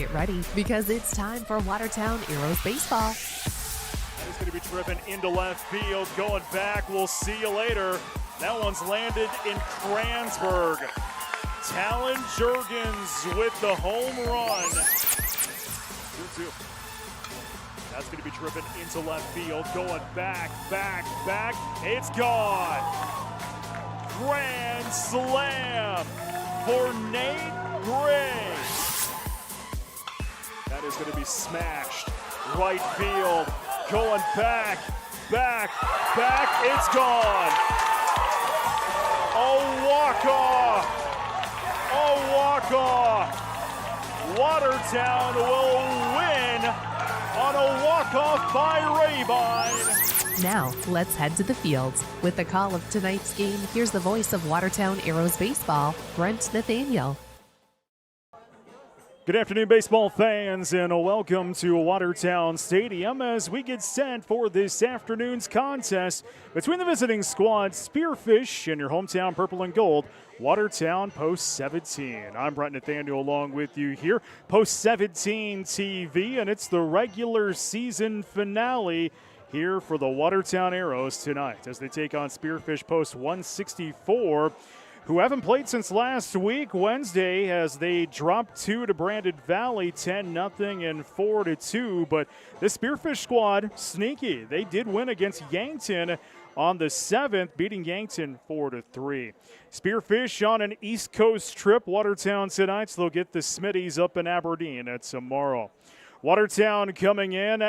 Get ready because it's time for Watertown Heroes Baseball. That is going to be driven into left field. Going back, we'll see you later. That one's landed in Kranzberg. Talon Jurgens with the home run. 2-2. That's going to be driven into left field. Going back. It's gone. Grand slam for Nate Gray. That is going to be smashed. Right field. Going back. It's gone. A walk-off. Watertown will win on a walk-off by Rabine. Now, let's head to the fields. With the call of tonight's game, here's the voice of Watertown Heroes Baseball, Brent Nathaniel. Good afternoon, baseball fans, and welcome to Watertown Stadium as we get set for this afternoon's contest between the visiting squad Spearfish and your hometown purple and gold, Watertown Post 17. I'm Brent Nathaniel along with you here, Post 17 TV, and it's the regular season finale here for the Watertown Arrows tonight as they take on Spearfish Post 164. Who haven't played since last week, Wednesday, as they dropped 2 to Brandon Valley, 10-0 and 4-2. But the Spearfish squad, sneaky. They did win against Yankton on the 7th, beating Yankton 4-3. Spearfish on an East Coast trip. Watertown tonight, so they'll get the Smitties up in Aberdeen tomorrow. Watertown coming in,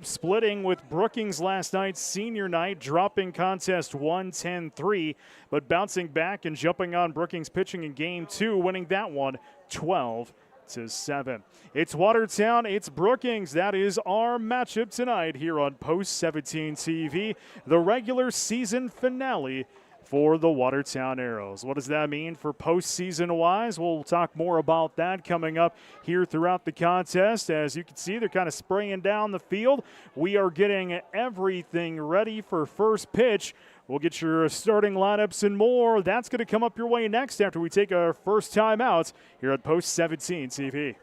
splitting with Brookings last night, senior night, dropping contest 1, 10-3, but bouncing back and jumping on Brookings pitching in game 2, winning that one 12-7. It's Watertown, it's Brookings. That is our matchup tonight here on Post 17 TV, the regular season finale for the Watertown Arrows. What does that mean for postseason-wise? We'll talk more about that coming up here throughout the contest. As you can see, they're kind of spraying down the field. We are getting everything ready for first pitch. We'll get your starting lineups and more. That's going to come up your way next after we take our first time out here at Post 17 TV.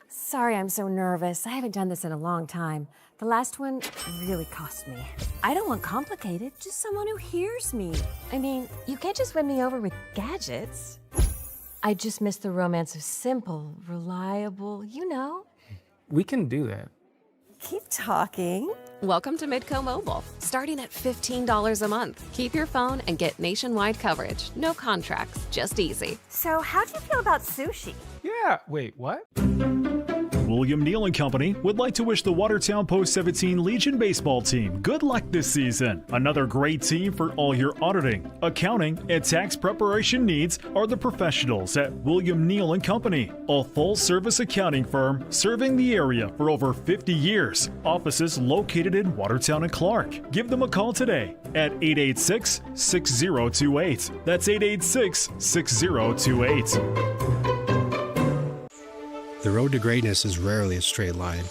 Sorry, I'm so nervous. I haven't done this in a long time. The last one really cost me. I don't want complicated, just someone who hears me. I mean, you can't just win me over with gadgets. I just miss the romance of simple, reliable, you know. We can do that. Keep talking. Welcome to Midco Mobile, starting at $15 a month. Keep your phone and get nationwide coverage. No contracts, just easy. So how do you feel about sushi? Yeah, wait, what? William Neal & Company would like to wish the Watertown Post 17 Legion baseball team good luck this season. Another great team for all your auditing, accounting, and tax preparation needs are the professionals at William Neal & Company, a full-service accounting firm serving the area for over 50 years. Offices located in Watertown and Clark. Give them a call today at 886-6028. That's 886-6028. The road to greatness is rarely a straight line.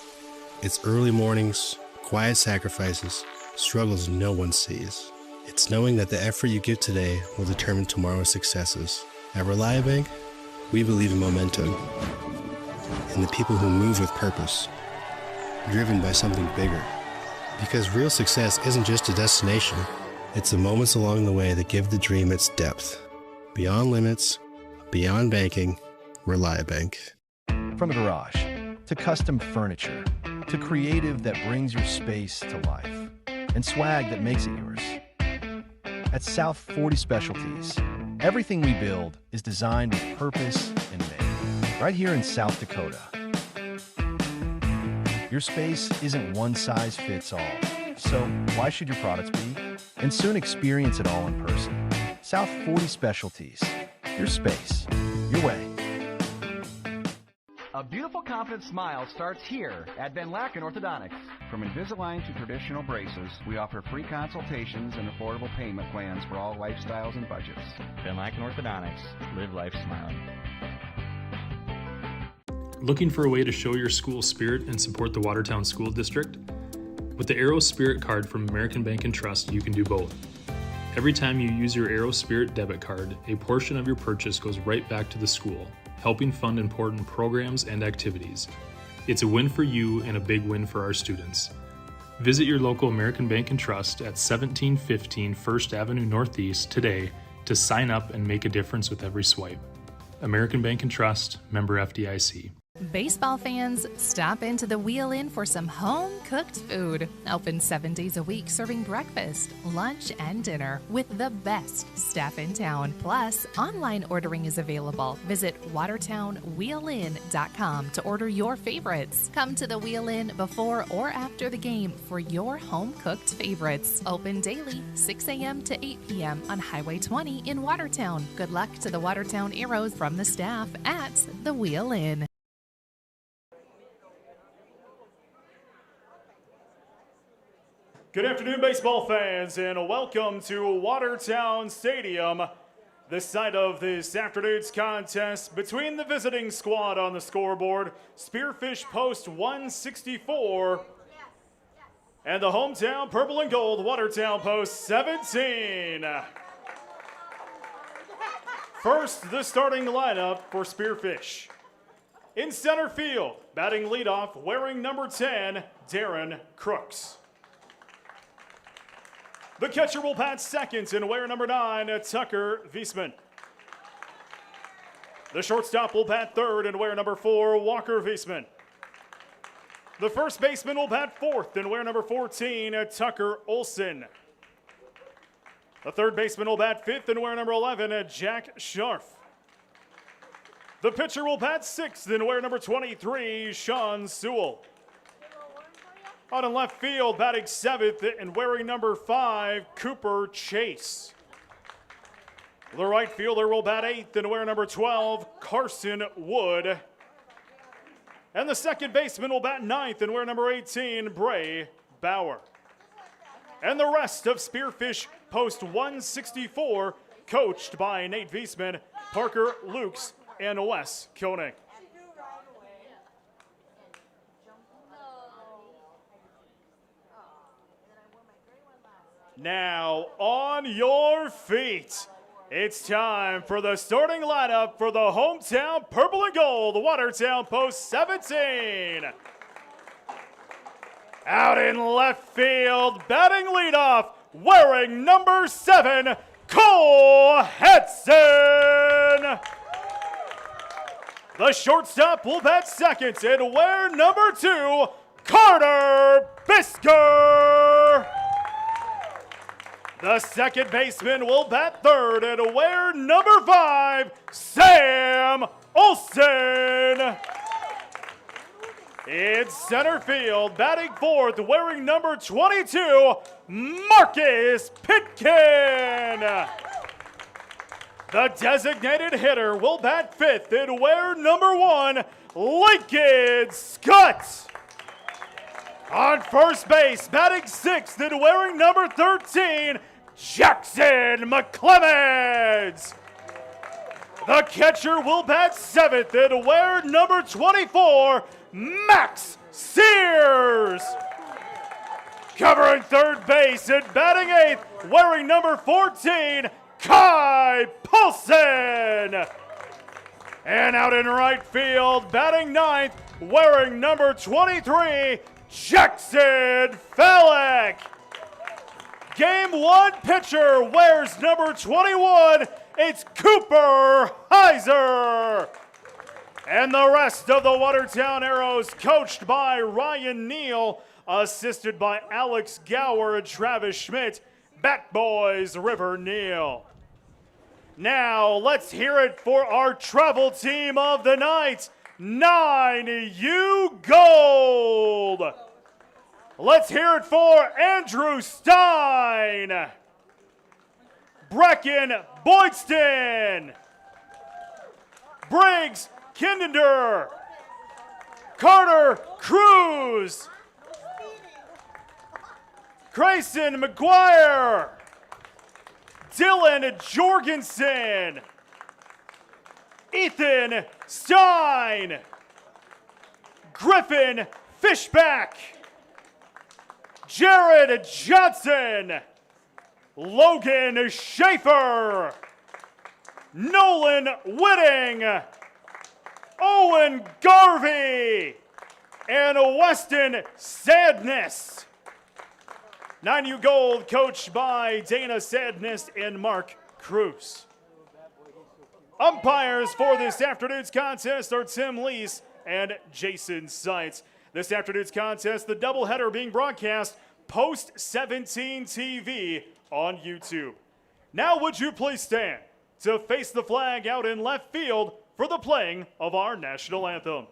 It's early mornings, quiet sacrifices, struggles no one sees. It's knowing that the effort you give today will determine tomorrow's successes. At Reliabank, we believe in momentum, in the people who move with purpose, driven by something bigger. Because real success isn't just a destination, it's the moments along the way that give the dream its depth. Beyond limits, beyond banking, Reliabank. From the garage, to custom furniture, to creative that brings your space to life, and swag that makes it yours. At South 40 Specialties, everything we build is designed with purpose and made, right here in South Dakota. Your space isn't one size fits all, so why should your products be? And soon experience it all in person. South 40 Specialties, your space, your way. A beautiful, confident smile starts here at Van Laken Orthodontics. From Invisalign to traditional braces, we offer free consultations and affordable payment plans for all lifestyles and budgets. Van Laken Orthodontics. Live life smiling. Looking for a way to show your school spirit and support the Watertown School District? With the Arrow Spirit Card from American Bank and Trust, you can do both. Every time you use your Aero Spirit debit card, a portion of your purchase goes right back to the school, helping fund important programs and activities. It's a win for you and a big win for our students. Visit your local American Bank and Trust at 1715 First Avenue Northeast today to sign up and make a difference with every swipe. American Bank and Trust, member FDIC. Baseball fans, stop into the Wheel Inn for some home-cooked food. Open 7 days a week, serving breakfast, lunch, and dinner with the best staff in town. Plus, online ordering is available. Visit watertownwheelin.com to order your favorites. Come to the Wheel Inn before or after the game for your home-cooked favorites. Open daily, 6 a.m. to 8 p.m. on Highway 20 in Watertown. Good luck to the Watertown Arrows from the staff at the Wheel Inn. Good afternoon, baseball fans, and welcome to Watertown Stadium, the site of this afternoon's contest between the visiting squad on the scoreboard, Spearfish Post 164, and the hometown purple and gold Watertown Post 17. First, the starting lineup for Spearfish. In center field, batting leadoff, wearing number 10, Darren Crooks. The catcher will bat second and wear number 9, Tucker Wiesman. The shortstop will bat third and wear number 4, Walker Wiesman. The first baseman will bat fourth and wear number 14, Tucker Olson. The third baseman will bat fifth and wear number 11, Jack Scharf. The pitcher will bat sixth and wear number 23, Sean Sewell. Out in left field, batting seventh and wearing number 5, Cooper Chase. The right fielder will bat eighth and wear number 12, Carson Wood. And the second baseman will bat ninth and wear number 18, Bray Bauer. And the rest of Spearfish Post 164, coached by Nate Wiesman, Parker Lukes, and Wes Koenig. Now, on your feet, it's time for the starting lineup for the hometown purple and gold Watertown Post 17. Out in left field, batting leadoff, wearing number 7, Cole Hetson. The shortstop will bat second and wear number 2, Carter Bisker. The second baseman will bat third and wear number 5, Sam Olson. In center field, batting fourth, wearing number 22, Marcus Pitkin. The designated hitter will bat fifth and wear number 1, Lincoln Scott. On first base, batting sixth and wearing number 13, Jackson McClemens. The catcher will bat seventh and wear number 24, Max Sears. Covering third base and batting eighth, wearing number 14, Kai Paulson. And out in right field, batting ninth, wearing number 23, Jackson Falek. Game 1 pitcher wears number 21. It's Cooper Heiser. And the rest of the Watertown Arrows, coached by Ryan Neal, assisted by Alex Gower and Travis Schmidt, Bat Boys River Neal. Now let's hear it for our travel team of the night, 9U Gold. Let's hear it for Andrew Stein, Brecken Boydston, Briggs Kindender, Carter Cruz, Grayson McGuire, Dylan Jorgensen, Ethan Stein, Griffin Fishback, Jared Johnson, Logan Schaefer, Nolan Whitting, Owen Garvey, and Weston Sadness. 9U gold coached by Dana Sadness and Mark Cruz. Umpires for this afternoon's contest are Tim Lees and Jason Seitz. This afternoon's contest, the doubleheader being broadcast Post 17 TV on YouTube. Now would you please stand to face the flag out in left field for the playing of our national anthem.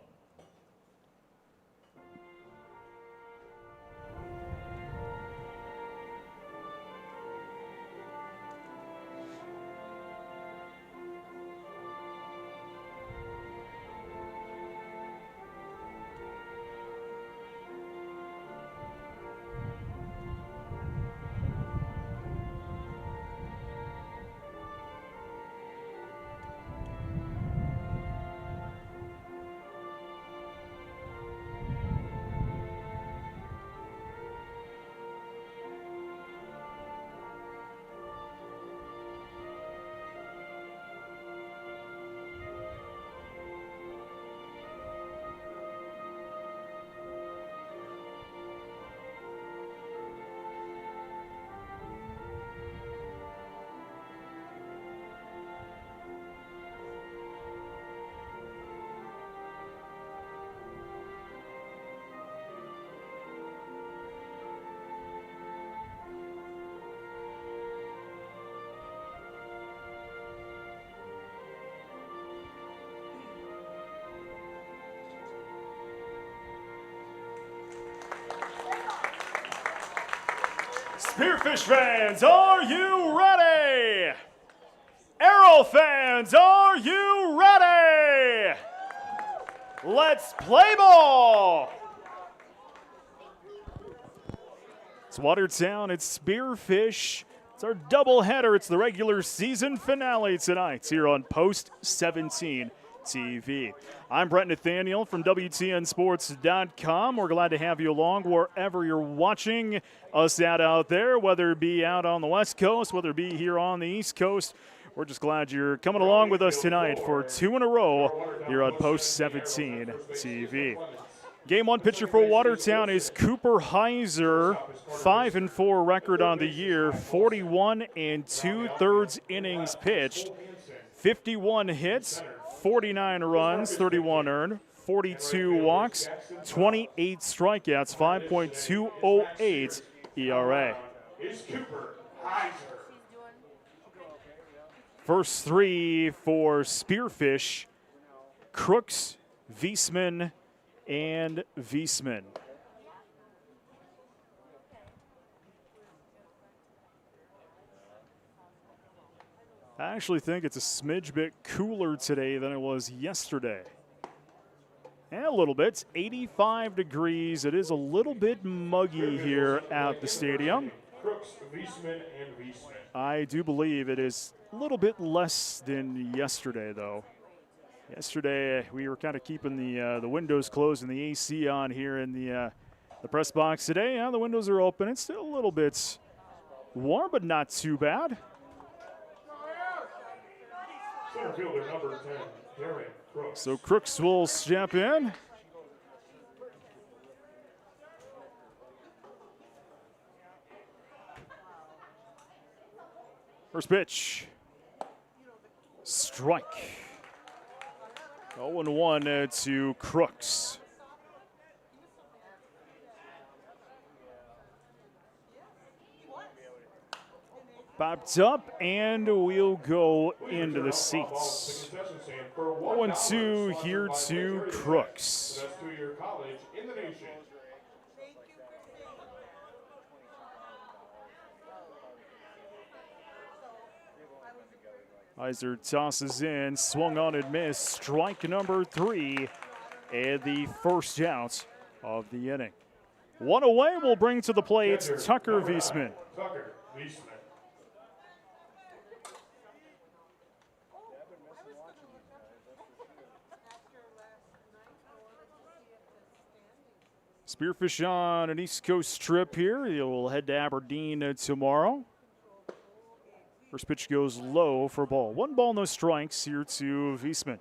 Spearfish fans, are you ready? Arrow fans, are you ready? Let's play ball! It's Watertown, it's Spearfish. It's our doubleheader. It's the regular season finale tonight here on Post 17 TV. I'm Brett Nathaniel from WTNSports.com. We're glad to have you along wherever you're watching us out there, whether it be out on the West Coast, whether it be here on the East Coast. We're just glad you're coming along with us tonight for 2 in a row here on Post 17 TV. Game 1 pitcher for Watertown is Cooper Heiser, 5-4 record on the year, 41 2/3 innings pitched, 51 hits, 49 runs, 31 earned, 42 walks, 28 strikeouts, 5.208 ERA. First 3 for Spearfish, Crooks, Wiesman, and Wiesman. I actually think it's a smidge bit cooler today than it was yesterday. And a little bit. It's 85 degrees. It is a little bit muggy here at the stadium. Crooks, Wiesman, and Wiesman. I do believe it is a little bit less than yesterday, though. Yesterday, we were kind of keeping the windows closed and the AC on here in the press box. Today, the windows are open. It's still a little bit warm, but not too bad. Center fielder number 10, Darren Crooks. So Crooks will step in. First pitch. Strike. 0-1 to Crooks. Popped up, and we'll go into the seats. 0-2 here to Crooks. Heiser tosses in, swung on and missed. Strike number 3, and the first out of the inning. One away will bring to the plate Tucker Wiesman. Tucker Wiesman. Spearfish on an East Coast trip here. He'll head to Aberdeen tomorrow. First pitch goes low for a ball. 1 ball, no strikes here to Wiesman.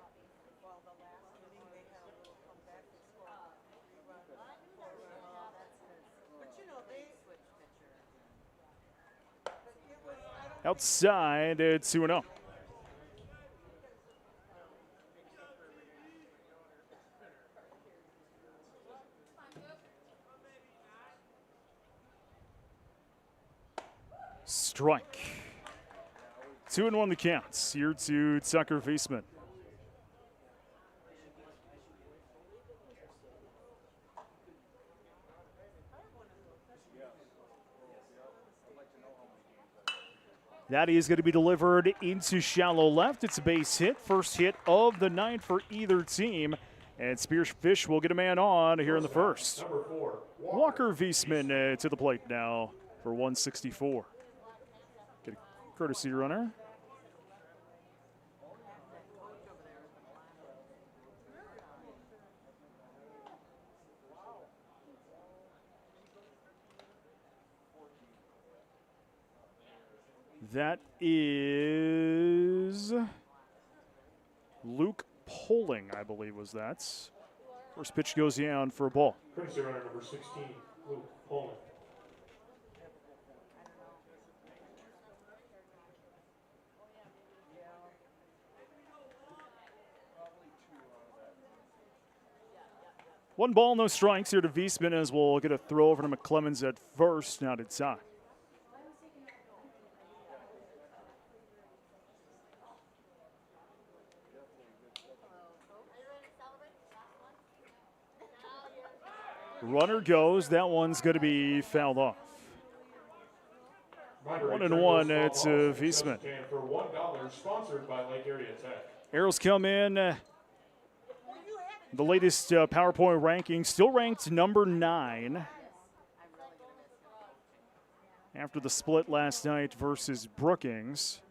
Outside, it's 2-0. Strike. 2-1 the counts here to Tucker Wiesman. That is going to be delivered into shallow left. It's a base hit. First hit of the night for either team. And Spearfish will get a man on here in the first. Walker Wiesman to the plate now for 164. Get a courtesy runner. That is Luke Poling, I believe was that. First pitch goes down for a ball. Courtesy runner number 16, Luke Poling. One ball, no strikes here to Wiesman as we'll get a throw over to McClemens at first. Now to tie. Runner goes. That one's going to be fouled off. 1-1 it's Wiesman. For $1, sponsored by Lake Area Tech. Arrows come in. The latest PowerPoint ranking, still ranked number 9 after the split last night versus Brookings.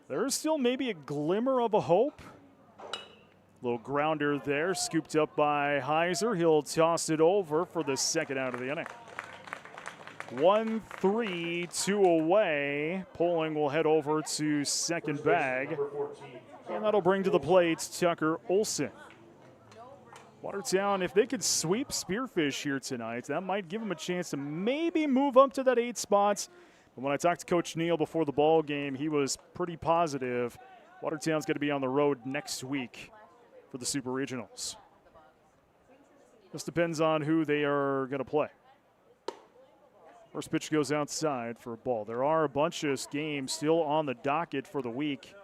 There is still maybe a glimmer of a hope. Little grounder there, scooped up by Heiser. He'll toss it over for the second out of the inning. 1-3, 2 away. Poling will head over to second bag. And that'll bring to the plate Tucker Olson. Watertown, if they could sweep Spearfish here tonight, that might give them a chance to maybe move up to that 8 spots. But when I talked to Coach Neal before the ball game, he was pretty positive Watertown's going to be on the road next week for the Super Regionals. Just depends on who they are going to play. First pitch goes outside for a ball. There are a bunch of games still on the docket for the week,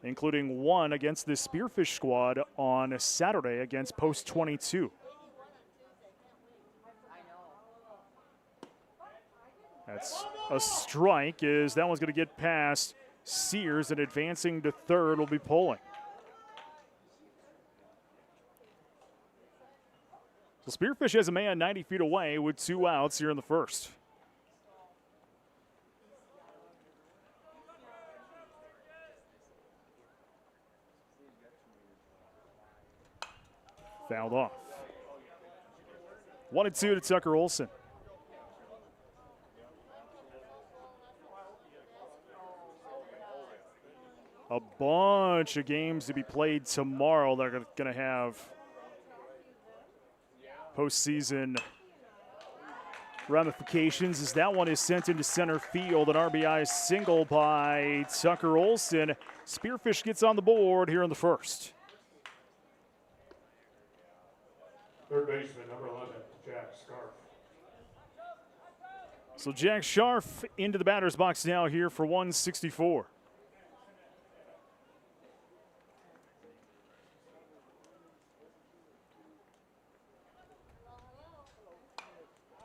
including one against the Spearfish squad on Saturday against Post 22. That's a strike, as that one's going to get past Sears, and advancing to third will be Poling. So Spearfish has a man 90 feet away with 2 outs here in the first. Fouled off. 1-2 to Tucker Olson. A bunch of games to be played tomorrow. They're going to have postseason ramifications as that one is sent into center field. An RBI single by Tucker Olson. Spearfish gets on the board here in the first. Third baseman, number 11, Jack Scarf. So Jack Scharf into the batter's box now here for 164.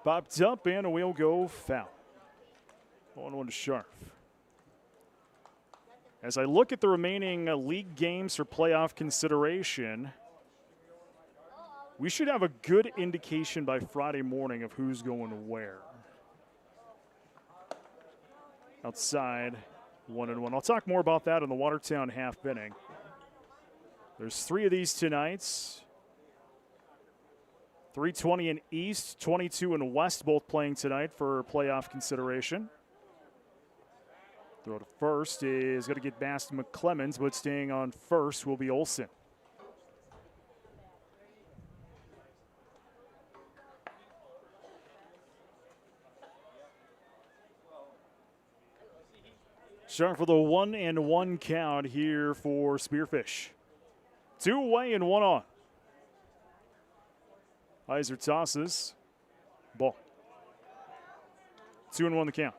Popped up and we'll go foul. 1-1 to Scharf. As I look at the remaining league games for playoff consideration, we should have a good indication by Friday morning of who's going where. Outside, 1-1. I'll talk more about that in the Watertown half inning. There's 3 of these tonight. 3:20 in East, 22 in West, both playing tonight for playoff consideration. Throw to first is going to get past McClemens, but staying on first will be Olsen. Starting for the 1-1 count here for Spearfish. 2 away and 1 on. Heiser tosses. Ball. 2-1 the count.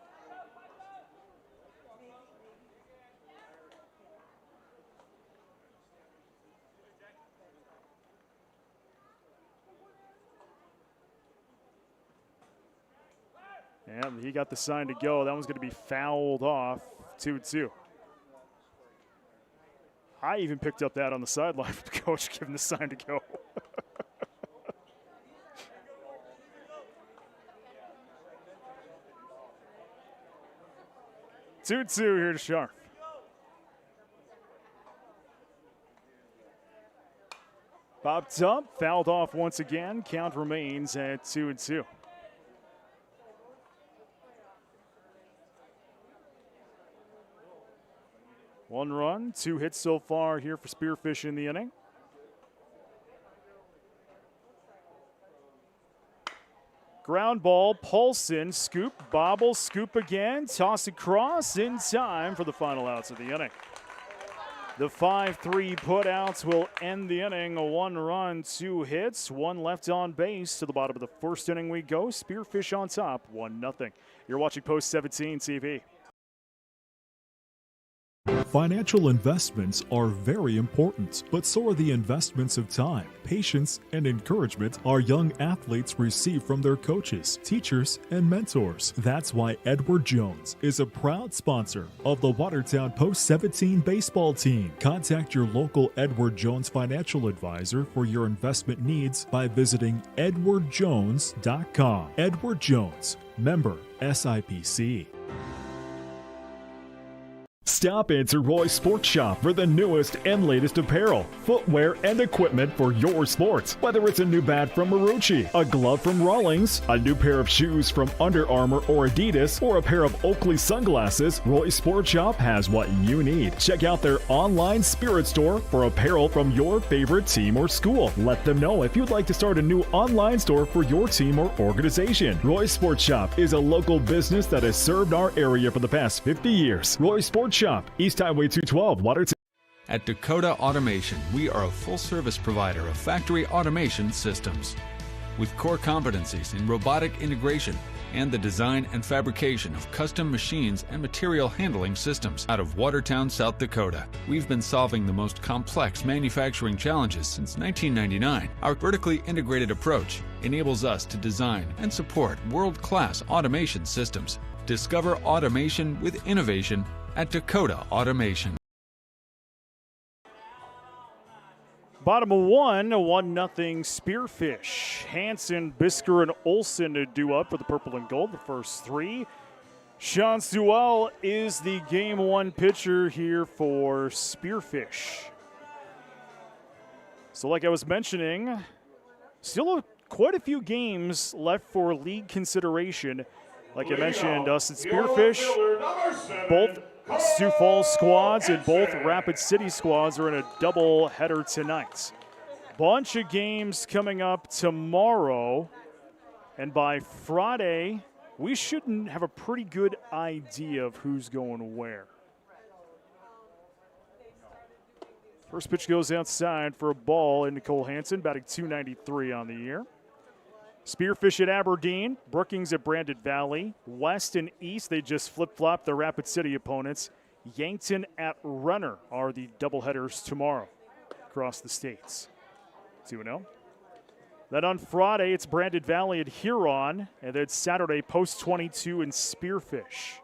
And he got the sign to go. That one's going to be fouled off. 2-2. I even picked up that on the sideline for the coach giving the sign to go. Two here to Sharp. Popped up, fouled off once again. Count remains at 2-2. One run, 2 hits so far here for Spearfish in the inning. Ground ball, Paulson, scoop, bobble, scoop again, toss across in time for the final outs of the inning. The 5-3 putouts will end the inning. A 1 run, 2 hits, 1 left on base. To the bottom of the first inning we go. Spearfish on top, 1-0. You're watching Post 17 TV. Financial investments are very important, but so are the investments of time, patience, and encouragement our young athletes receive from their coaches, teachers, and mentors. That's why Edward Jones is a proud sponsor of the Watertown Post 17 baseball team. Contact your local Edward Jones financial advisor for your investment needs by visiting edwardjones.com. Edward Jones, member SIPC. Stop into Roy's Sports Shop for the newest and latest apparel, footwear, and equipment for your sports. Whether it's a new bat from Marucci, a glove from Rawlings, a new pair of shoes from Under Armour or Adidas, or a pair of Oakley sunglasses, Roy's Sports Shop has what you need. Check out their online spirit store for apparel from your favorite team or school. Let them know if you'd like to start a new online store for your team or organization. Roy's Sports Shop is a local business that has served our area for the past 50 years. Roy's Sports Shop, East Highway 212, Watertown. At Dakota Automation, we are a full-service provider of factory automation systems. With core competencies in robotic integration and the design and fabrication of custom machines and material handling systems. Out of Watertown, South Dakota, we've been solving the most complex manufacturing challenges since 1999. Our vertically integrated approach enables us to design and support world-class automation systems. Discover automation with innovation at Dakota Automation. Bottom of 1, a 1-0 Spearfish. Hansen, Bisker, and Olsen to do up for the purple and gold, the first 3. Sean Sewell is the game 1 pitcher here for Spearfish. So like I was mentioning, still quite a few games left for league consideration. Like I mentioned, us at Spearfish, both Sioux Falls squads and both Rapid City squads are in a double header tonight. Bunch of games coming up tomorrow, and by Friday, we should have a pretty good idea of who's going where. First pitch goes outside for a ball into Cole Hansen, batting .293 on the year. Spearfish at Aberdeen, Brookings at Brandon Valley, West and East, they just flip-flop the Rapid City opponents. Yankton at Renner are the doubleheaders tomorrow across the states. 2-0. Then on Friday, it's Brandon Valley at Huron, and then Saturday, Post 22 and Spearfish.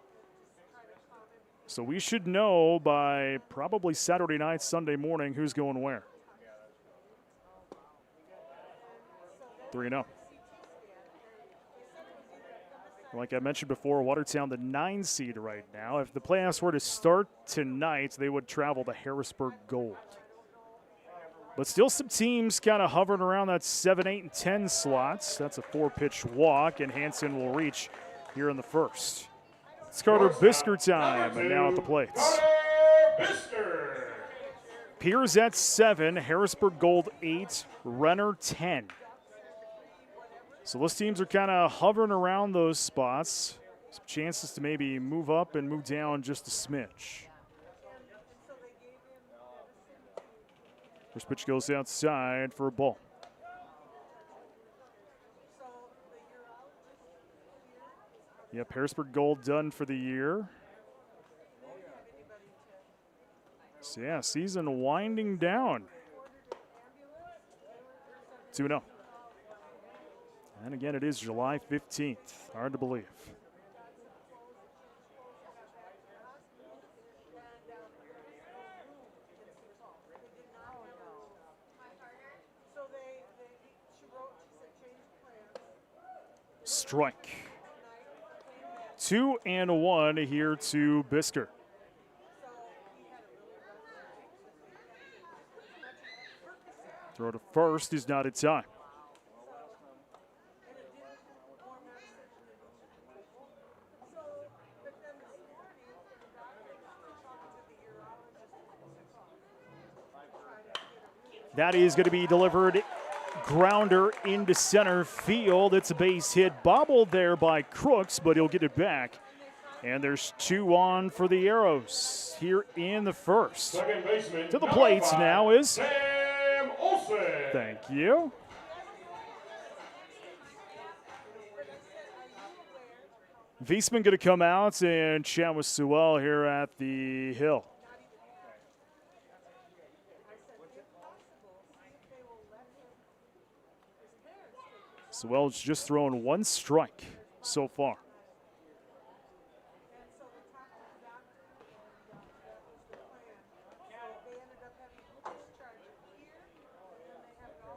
So we should know by probably Saturday night, Sunday morning, who's going where. 3-0. Like I mentioned before, Watertown the 9 seed right now. If the playoffs were to start tonight, they would travel to Harrisburg Gold. But still some teams kind of hovering around that 7, 8, and 10 slots. That's a 4-pitch walk, and Hansen will reach here in the first. It's Carter Bisker time, and now at the plates. Piers at 7, Harrisburg Gold 8, Renner 10. So those teams are kind of hovering around those spots. Some chances to maybe move up and move down just a smidge. First pitch goes outside for a ball. Yep, Harrisburg Gold done for the year. So yeah, season winding down. 2-0. And again, it is July 15th. Hard to believe. Strike. 2-1 here to Bisker. Throw to first is not in time. That is going to be delivered. Grounder into center field. It's a base hit, bobbled there by Crooks, but he'll get it back. And there's 2 on for the Arrows here in the first. To the plates now is Sam Olsen. Thank you. Wiesman going to come out and chat with Sewell here at the hill. Sewell's just thrown 1 strike so far.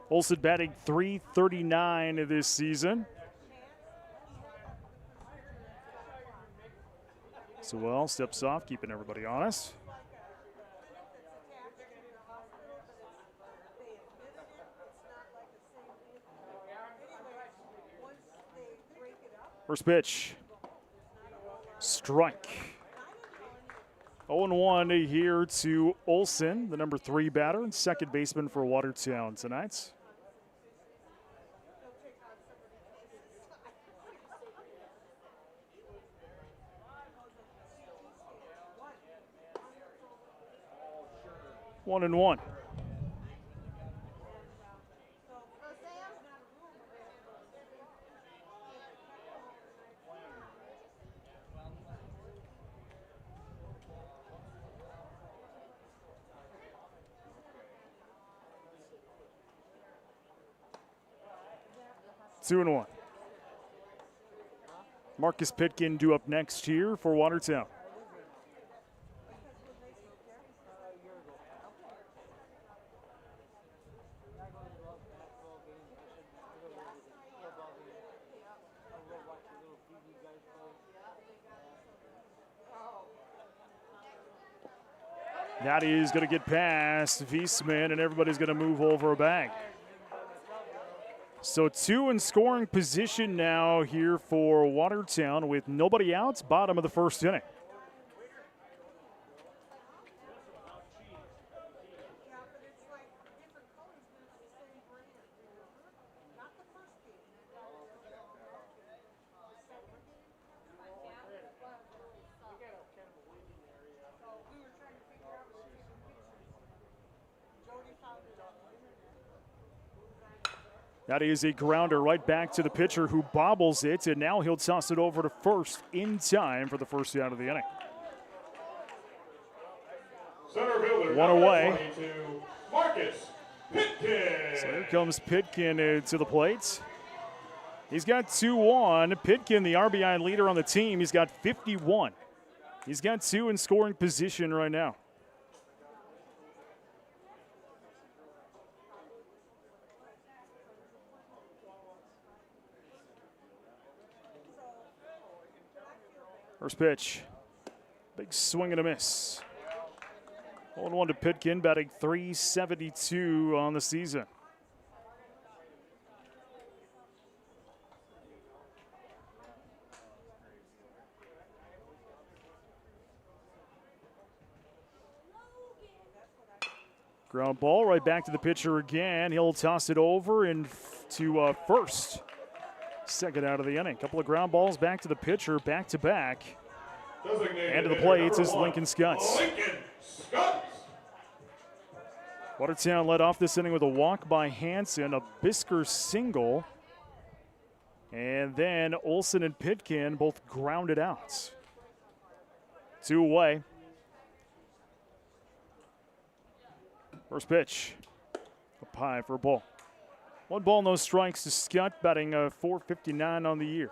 Olsen batting .339 this season. Sewell steps off, keeping everybody honest. First pitch, strike. 0-1 here to Olsen, the number 3 batter and second baseman for Watertown tonight. One and one. Two and one. Marcus Pitkin due up next here for Watertown. That is going to get past Wiesman, and everybody's going to move over a bag. So 2 in scoring position now here for Watertown with nobody out, bottom of the first inning. That is a grounder right back to the pitcher who bobbles it, and now he'll toss it over to first in time for the first out of the inning. Center fielder, one away. Marcus Pitkin. So here comes Pitkin to the plate. He's got 2 on. Pitkin, the RBI leader on the team, he's got 51. He's got 2 in scoring position right now. First pitch, big swing and a miss. 0-1 to Pitkin, batting .372 on the season. Ground ball right back to the pitcher again. He'll toss it over and to first. Second out of the inning. Couple of ground balls back to the pitcher, back to back. And to the plate is Lincoln Scutts. Watertown led off this inning with a walk by Hansen, a Bisker single, and then Olson and Pitkin both grounded out. 2 away. First pitch, up high for a ball. 1 ball, no strikes to Scott, batting .459 on the year.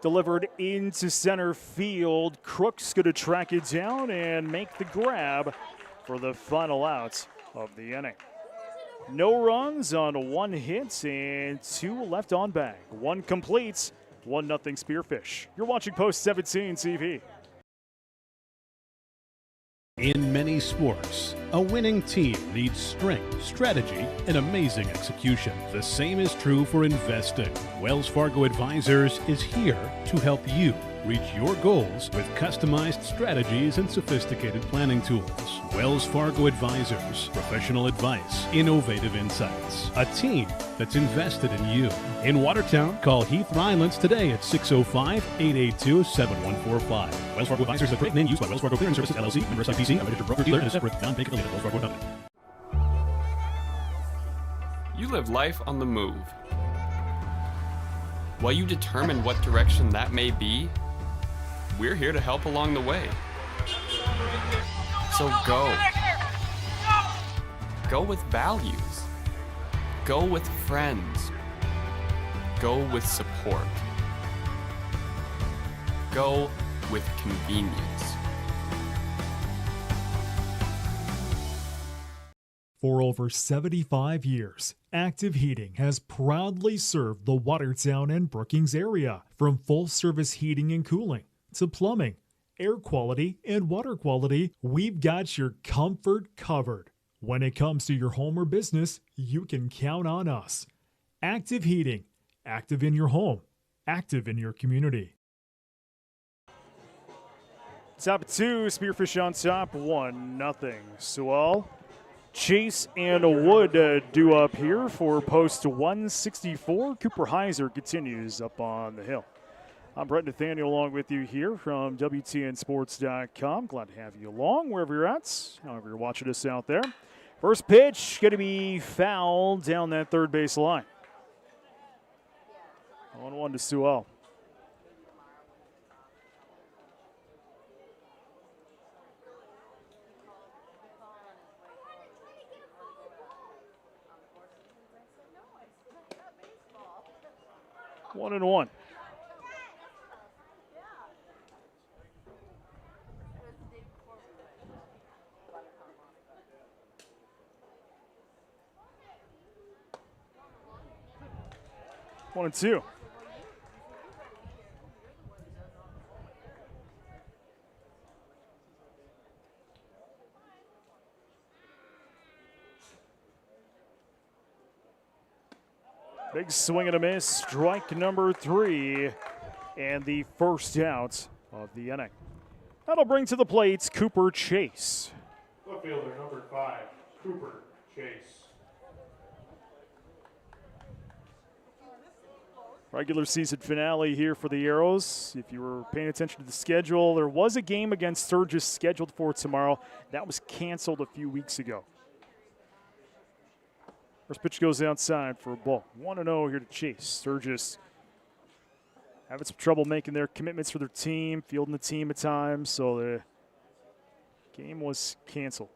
Delivered into center field. Crook's going to track it down and make the grab for the final out of the inning. No runs on 1 hit and 2 left on bag. 1 completes, 1-0 Spearfish. You're watching Post 17 TV. In many sports, a winning team needs strength, strategy, and amazing execution. The same is true for investing. Wells Fargo Advisors is here to help you reach your goals with customized strategies and sophisticated planning tools. Wells Fargo Advisors, professional advice, innovative insights, a team that's invested in you. In Watertown, call Heath Rylands today at 605-882-7145. Wells Fargo Advisors is a trade name used by Wells Fargo Clearing Services, LLC, member SIPC, a registered broker-dealer, and a separate non-bank affiliate of Wells Fargo Company. You live life on the move. While you determine what direction that may be, we're here to help along the way. So go. Go with values. Go with friends. Go with support. Go with convenience. For over 75 years, Active Heating has proudly served the Watertown and Brookings area. From full-service heating and cooling to plumbing, air quality, and water quality, we've got your comfort covered. When it comes to your home or business, you can count on us. Active Heating. Active in your home. Active in your community. Top 2, Spearfish on top, 1-0. Sewell, Chase, and Wood due up here for post 164. Cooper Heiser continues up on the hill. I'm Brett Nathaniel along with you here from WTNSports.com. Glad to have you along wherever you're at, however you're watching us out there. First pitch going to be fouled down that third base line. 1-1 to Sewell. One and one. One and two. Big swing and a miss, strike number 3, and the first out of the inning. That'll bring to the plate Cooper Chase. Left fielder number 5, Cooper Chase. Regular season finale here for the Arrows. If you were paying attention to the schedule, there was a game against Sturgis scheduled for tomorrow. That was canceled a few weeks ago. First pitch goes outside for a ball. 1-0 here to Chase. Sturgis having some trouble making their commitments for their team, fielding the team at times, so the game was canceled.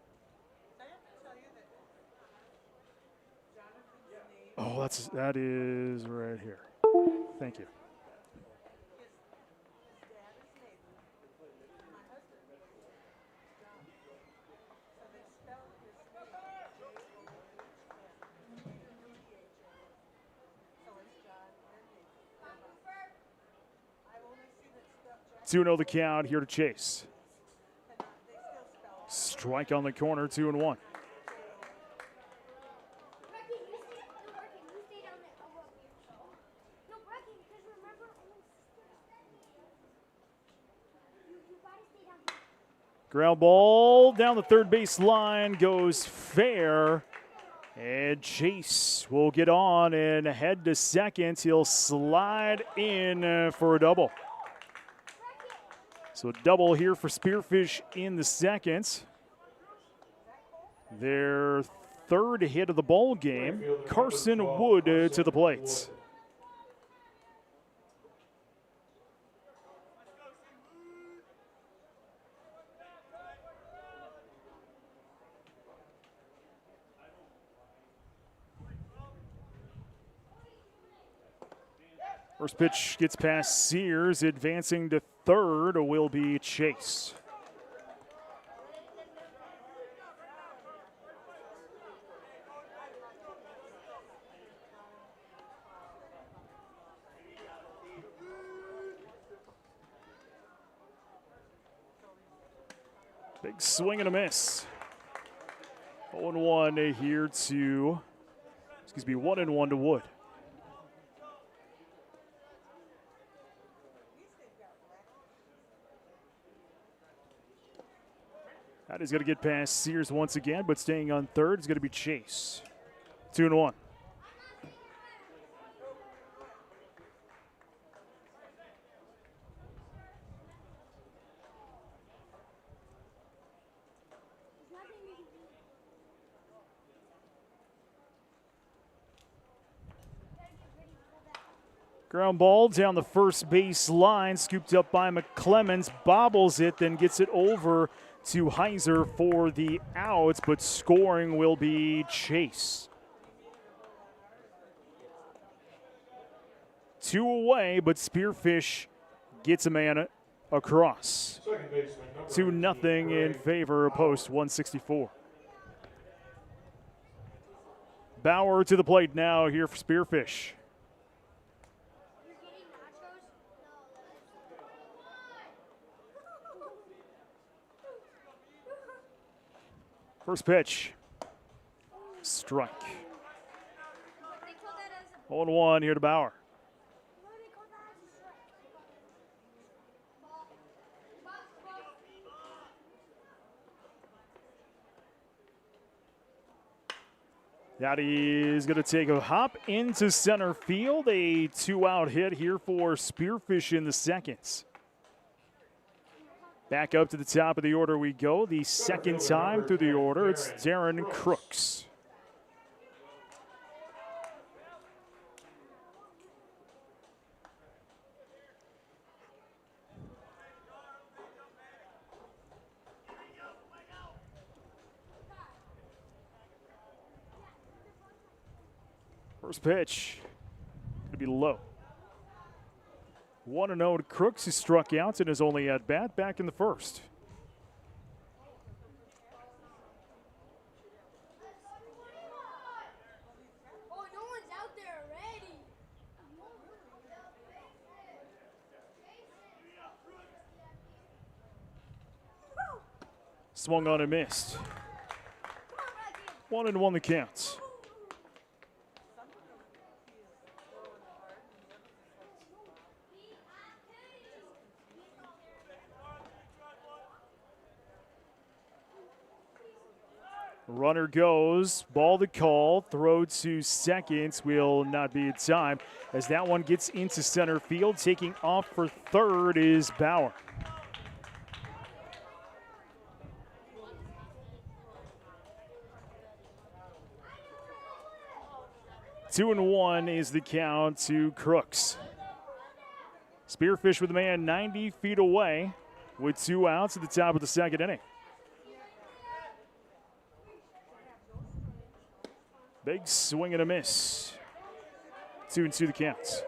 Oh, that is right here. Thank you. Two 2-0 the count here to Chase. Strike on the corner, 2-1. Ground ball down the third base line goes fair. And Chase will get on and head to second. He'll slide in for a double. So a double here for Spearfish in the second. Their third hit of the ball game. Carson Wood to the plate. First pitch gets past Sears. Advancing to third will be Chase. Big swing and a miss. 0-1 here to, 1-1 to Wood. That is going to get past Sears once again, but staying on third is going to be Chase. 2-1. Ground ball down the first base line, scooped up by McClemens, bobbles it, then gets it over to Heiser for the outs, but scoring will be Chase. 2 away, but Spearfish gets a man across. 2-0 in favor of post 164. Bauer to the plate now here for Spearfish. First pitch, strike. 0-1 here to Bauer. That is going to take a hop into center field. A 2-out hit here for Spearfish in the seconds. Back up to the top of the order we go. The second time through the order, it's Darren Crooks. First pitch, going to be low. 1-0 to Crooks, who struck out in his only at-bat back in the first. Swung on and missed. 1-1 the count. Runner goes, ball to call, throw to second will not be in time as that one gets into center field. Taking off for third is Bauer. Two and one is the count to Crooks. Spearfish with a man 90 feet away with 2 outs at the top of the second inning. Big swing and a miss. 2-2 the counts.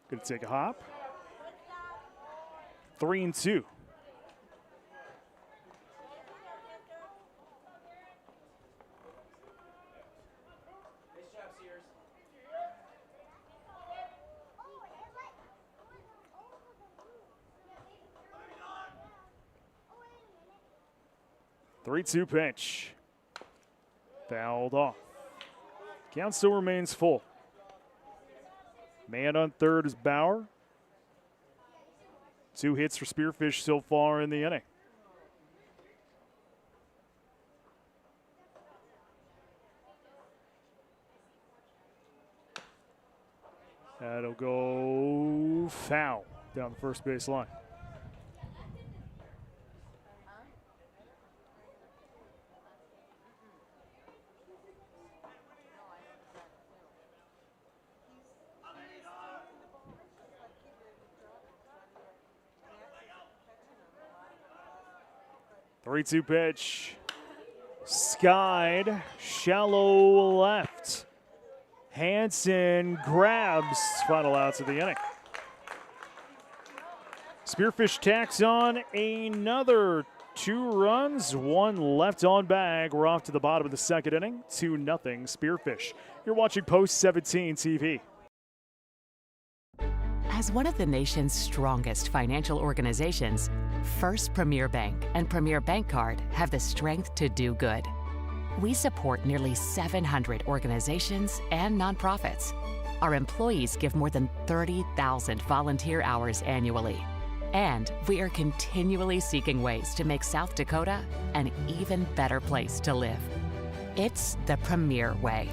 Going to take a hop. 3-2. 3-2 pitch. Fouled off. Count still remains full. Man on third is Bauer. 2 hits for Spearfish so far in the inning. That'll go foul down the first base line. Three-two pitch. Skied, shallow left. Hansen grabs, final outs of the inning. Spearfish tacks on another 2 runs, 1 left on bag. We're off to the bottom of the second inning, 2-0 Spearfish. You're watching Post 17 TV. As one of the nation's strongest financial organizations, First Premier Bank and Premier Bank Card have the strength to do good. We support nearly 700 organizations and nonprofits. Our employees give more than 30,000 volunteer hours annually. And we are continually seeking ways to make South Dakota an even better place to live. It's the Premier way.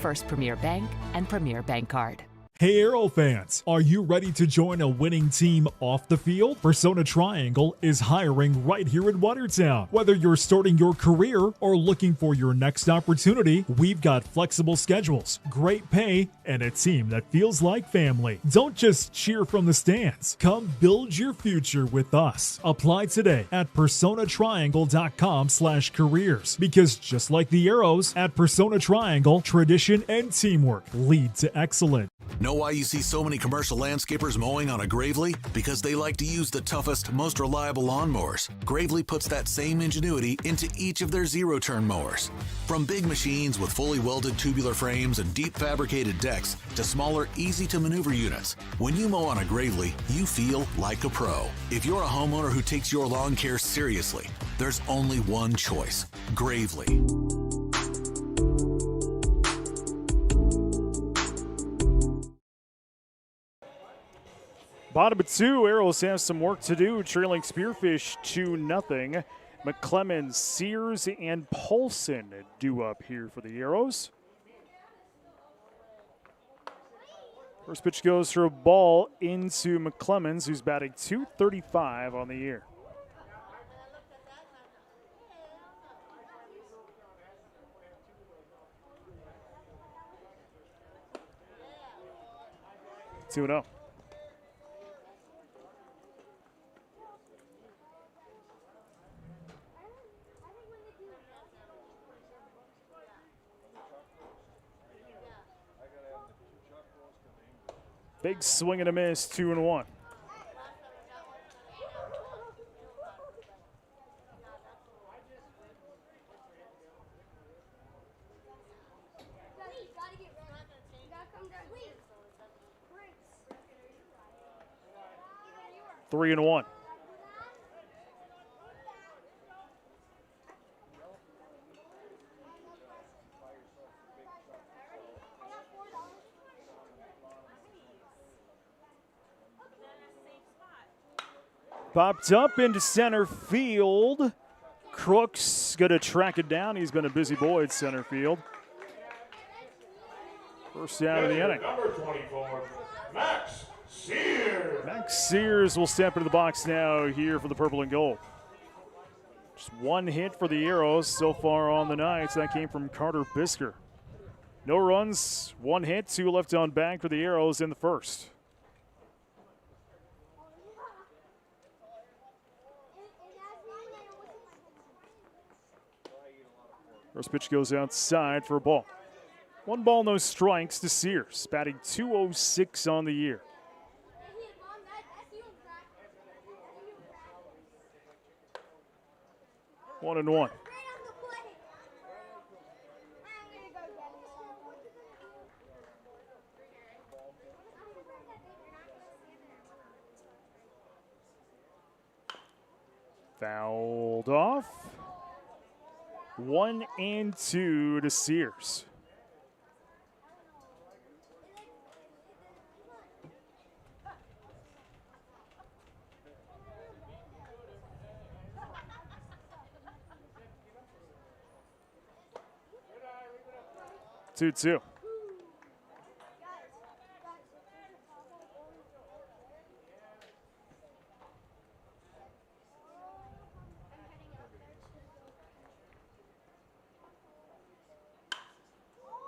First Premier Bank and Premier Bank Card. Hey Arrow fans, are you ready to join a winning team off the field? Persona Triangle is hiring right here in Watertown. Whether you're starting your career or looking for your next opportunity, we've got flexible schedules, great pay, and a team that feels like family. Don't just cheer from the stands. Come build your future with us. Apply today at personatriangle.com/careers, because just like the Arrows, at Persona Triangle, tradition and teamwork lead to excellence. Know why you see so many commercial landscapers mowing on a Gravely? Because they like to use the toughest, most reliable lawnmowers. Gravely puts that same ingenuity into each of their zero-turn mowers. From big machines with fully welded tubular frames and deep fabricated decks to smaller, easy-to-maneuver units, when you mow on a Gravely, you feel like a pro. If you're a homeowner who takes your lawn care seriously, there's only one choice: Gravely. Bottom of 2, Arrows have some work to do, trailing Spearfish 2-0. McClemmons, Sears, and Paulson due up here for the Arrows. First pitch goes for a ball into McClemmons, who's batting .235 on the year. Two and 0. Big swing and a miss, 2-1. Three and 1. Popped up into center field. Crooks going to track it down. He's been a busy boy at center field. First out of the inning. Number 24, Max Sears. Max Sears will step into the box now here for the purple and gold. Just 1 hit for the Arrows so far on the night. That came from Carter Bisker. No runs, 1 hit, 2 left on bag for the Arrows in the first. First pitch goes outside for a ball. 1 ball, no strikes to Sears, batting .206 on the year. One and 1. Fouled off. 1-2 to Sears. Two.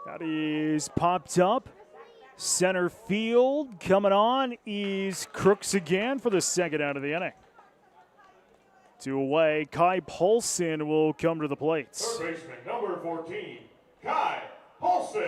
That is popped up. Center field coming on is Crooks again for the second out of the inning. 2 away. Kai Paulson will come to the plate. Third baseman, number 14, Kai Paulson.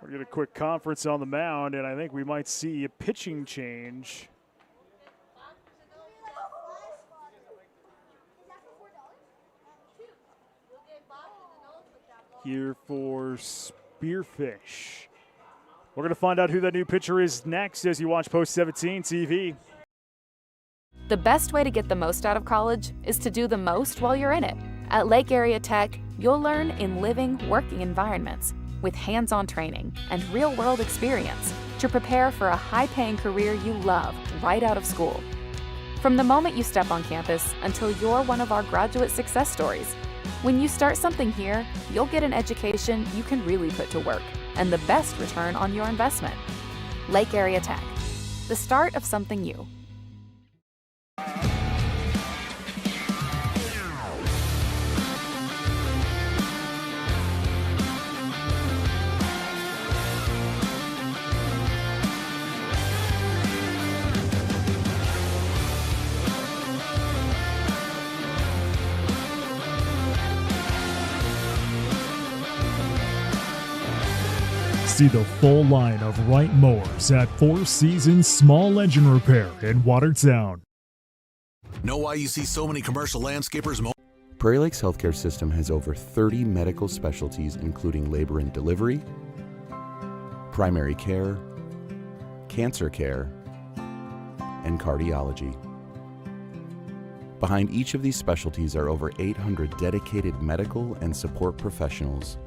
We're going to get a quick conference on the mound, and I think we might see a pitching change. Here for Spearfish. We're going to find out who that new pitcher is next as you watch Post 17 TV. The best way to get the most out of college is to do the most while you're in it. At Lake Area Tech, you'll learn in living, working environments with hands-on training and real-world experience to prepare for a high-paying career you love right out of school. From the moment you step on campus until you're one of our graduate success stories, when you start something here, you'll get an education you can really put to work and the best return on your investment. Lake Area Tech, the start of something new. See the full line of Wright mowers at Four Seasons Small Engine Repair in Watertown. Know why you see so many commercial landscapers mow? Prairie Lakes Healthcare System has over 30 medical specialties, including labor and delivery, primary care, cancer care, and cardiology. Behind each of these specialties are over 800 dedicated medical and support professionals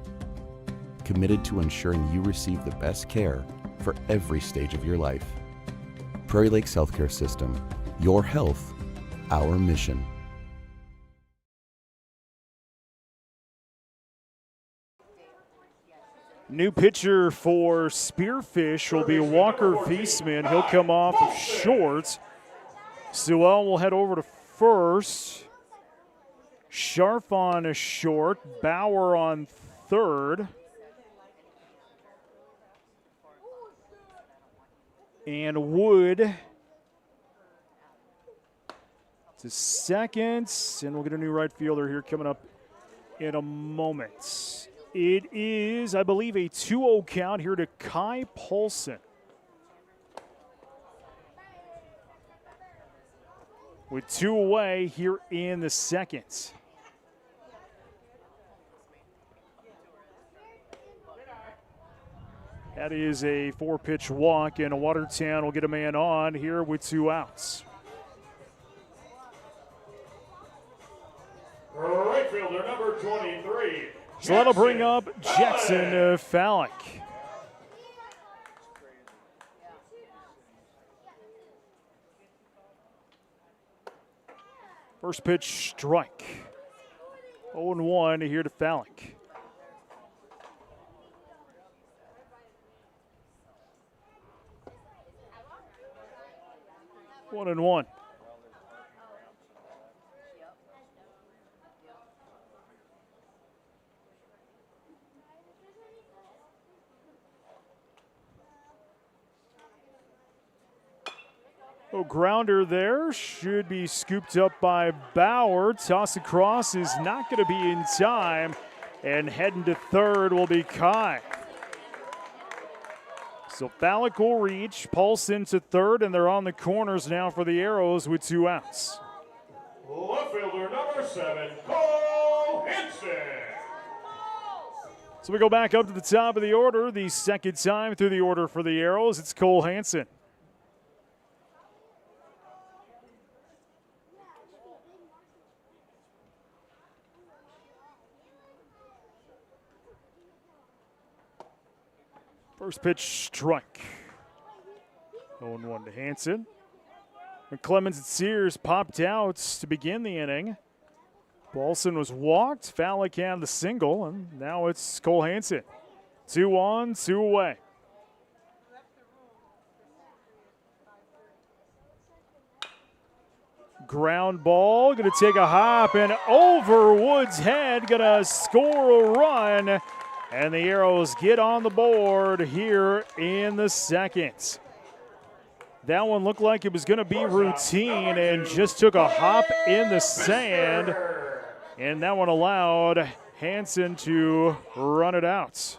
committed to ensuring you receive the best care for every stage of your life. Prairie Lakes Healthcare System, your health, our mission. New pitcher for Spearfish will be Walker Feastman. He'll come off of short. Sewell will head over to first. Scharf on a short. Bauer on third. And Wood to second. And we'll get a new right fielder here coming up in a moment. It is, I believe, a 2-0 count here to Kai Paulson. With 2 away here in the second. That is a 4-pitch walk, and Watertown will get a man on here with 2 outs. Right fielder, number 23. So that'll bring up Jackson Fallick. First pitch strike. 0-1 here to Fallick. One and one. Oh, grounder there. Should be scooped up by Bauer. Toss across is not going to be in time. And heading to third will be Kai. So Fallick will reach, Paulson to third, and they're on the corners now for the Arrows with 2 outs. Left fielder number 7, Cole Henson. So we go back up to the top of the order, the second time through the order for the Arrows. It's Cole Hansen. First pitch, strike. 0-1 to Hansen. And Clemens and Sears popped out to begin the inning. Paulson was walked. Fallick had the single, and now it's Cole Hansen. 2 on, 2 away. Ground ball, going to take a hop and over Wood's head, going to score a run. And the Arrows get on the board here in the second. That one looked like it was going to be routine and just took a hop in the sand. And that one allowed Hansen to run it out.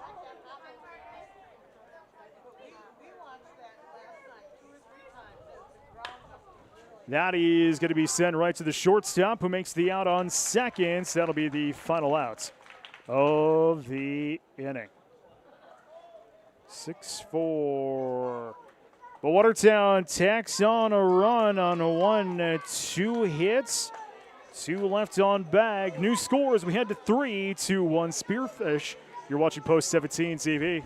That is going to be sent right to the shortstop, who makes the out on second. That'll be the final out of the inning. 6-4. But Watertown tacks on a run on 1-2 hits. 2 left on bag. New scores. We head to 3-2-1 Spearfish. You're watching Post 17 TV.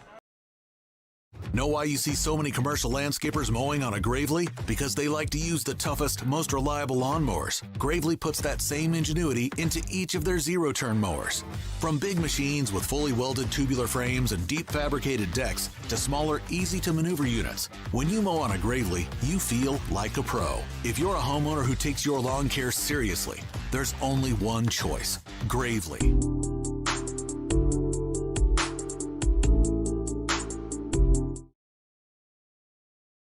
Know why you see so many commercial landscapers mowing on a Gravely? Because they like to use the toughest, most reliable lawnmowers. Gravely puts that same ingenuity into each of their zero-turn mowers. From big machines with fully welded tubular frames and deep fabricated decks to smaller, easy-to-maneuver units, when you mow on a Gravely, you feel like a pro. If you're a homeowner who takes your lawn care seriously, there's only one choice: Gravely.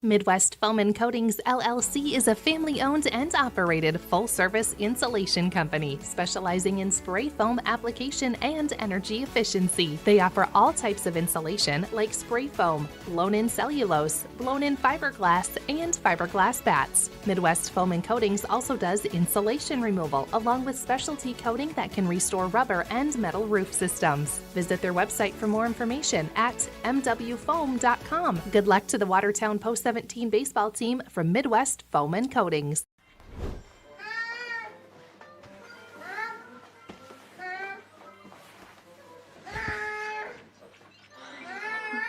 Midwest Foam and Coatings LLC is a family-owned and operated full-service insulation company specializing in spray foam application and energy efficiency. They offer all types of insulation like spray foam, blown-in cellulose, blown-in fiberglass, and fiberglass bats. Midwest Foam and Coatings also does insulation removal along with specialty coating that can restore rubber and metal roof systems. Visit their website for more information at mwfoam.com. Good luck to the Watertown Post 17 baseball team from Midwest Foam and Coatings.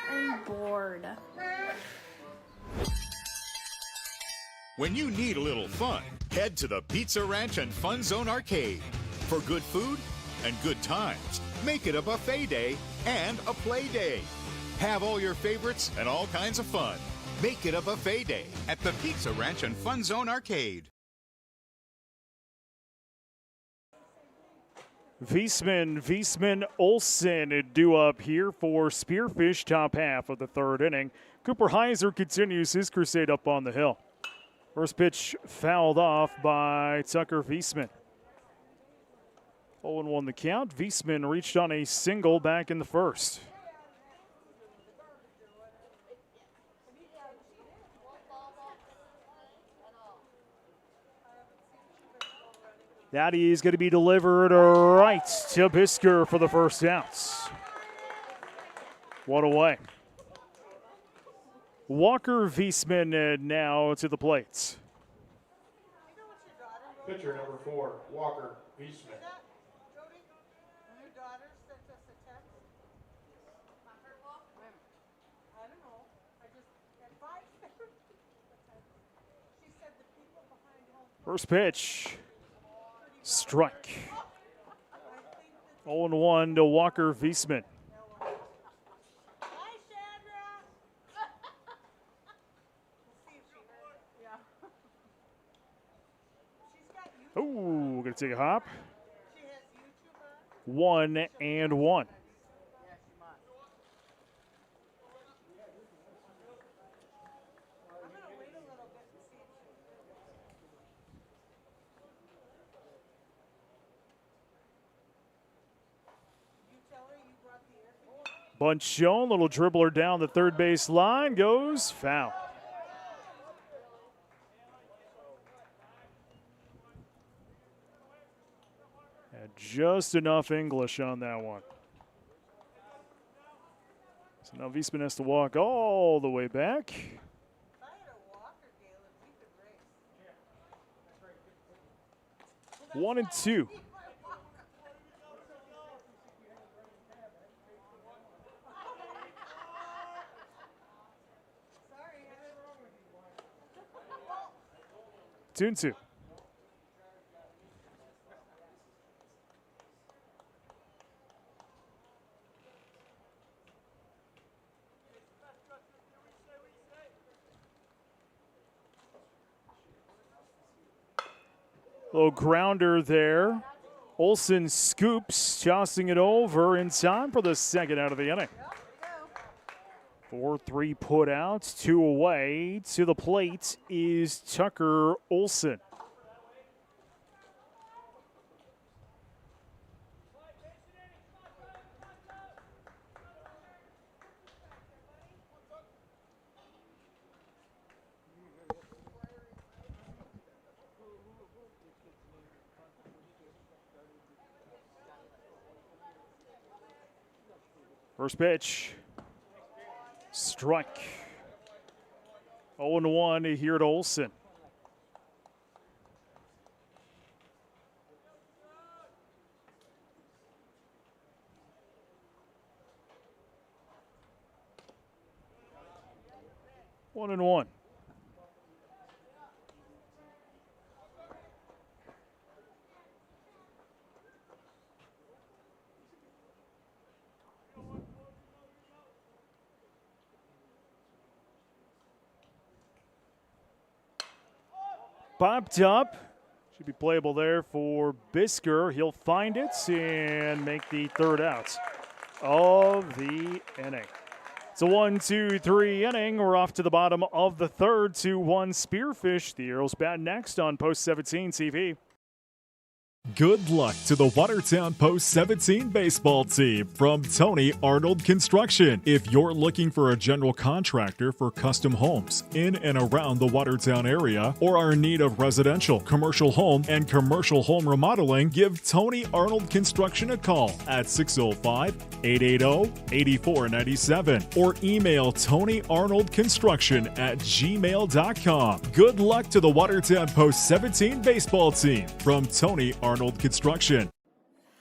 I'm bored. When you need a little fun, head to the Pizza Ranch and Fun Zone Arcade. For good food and good times, make it a buffet day and a play day. Have all your favorites and all kinds of fun. Make it a buffet day at the Pizza Ranch and Fun Zone Arcade. Wiesman, Olsen due up here for Spearfish, top half of the third inning. Cooper Heiser continues his crusade up on the hill. First pitch fouled off by Tucker Wiesman. 0-1 the count. Wiesman reached on a single back in the first. That is going to be delivered right to Bisker for the first out. One away. Walker Wiesman now to the plate. Pitcher number 4, Walker Wiesman. First pitch. Strike. 0-1 to Walker Wiesman. Oh, gonna take a hop. 1-1. Bunch shown, little dribbler down the third base line, goes foul. Had just enough English on that one. So now Wiesman has to walk all the way back. 1-2. Two and two. Little grounder there. Olsen scoops, tossing it over in time for the second out of the inning. 4-3 put out, 2 away. To the plate is Tucker Olsen. First pitch. Strike. 0-1 here at Olsen. One and one. Popped up. Should be playable there for Bisker. He'll find it and make the third out of the inning. It's a 1-2-3 inning. We're off to the bottom of the third. 2-1 Spearfish. The Arrows bat next on Post 17 TV. Good luck to the Watertown Post 17 baseball team from Tony Arnold Construction. If you're looking for a general contractor for custom homes in and around the Watertown area or are in need of residential, commercial home, and commercial home remodeling, give Tony Arnold Construction a call at 605-880-8497 or email TonyArnoldConstruction@gmail.com. Good luck to the Watertown Post 17 baseball team from Tony Arnold Construction.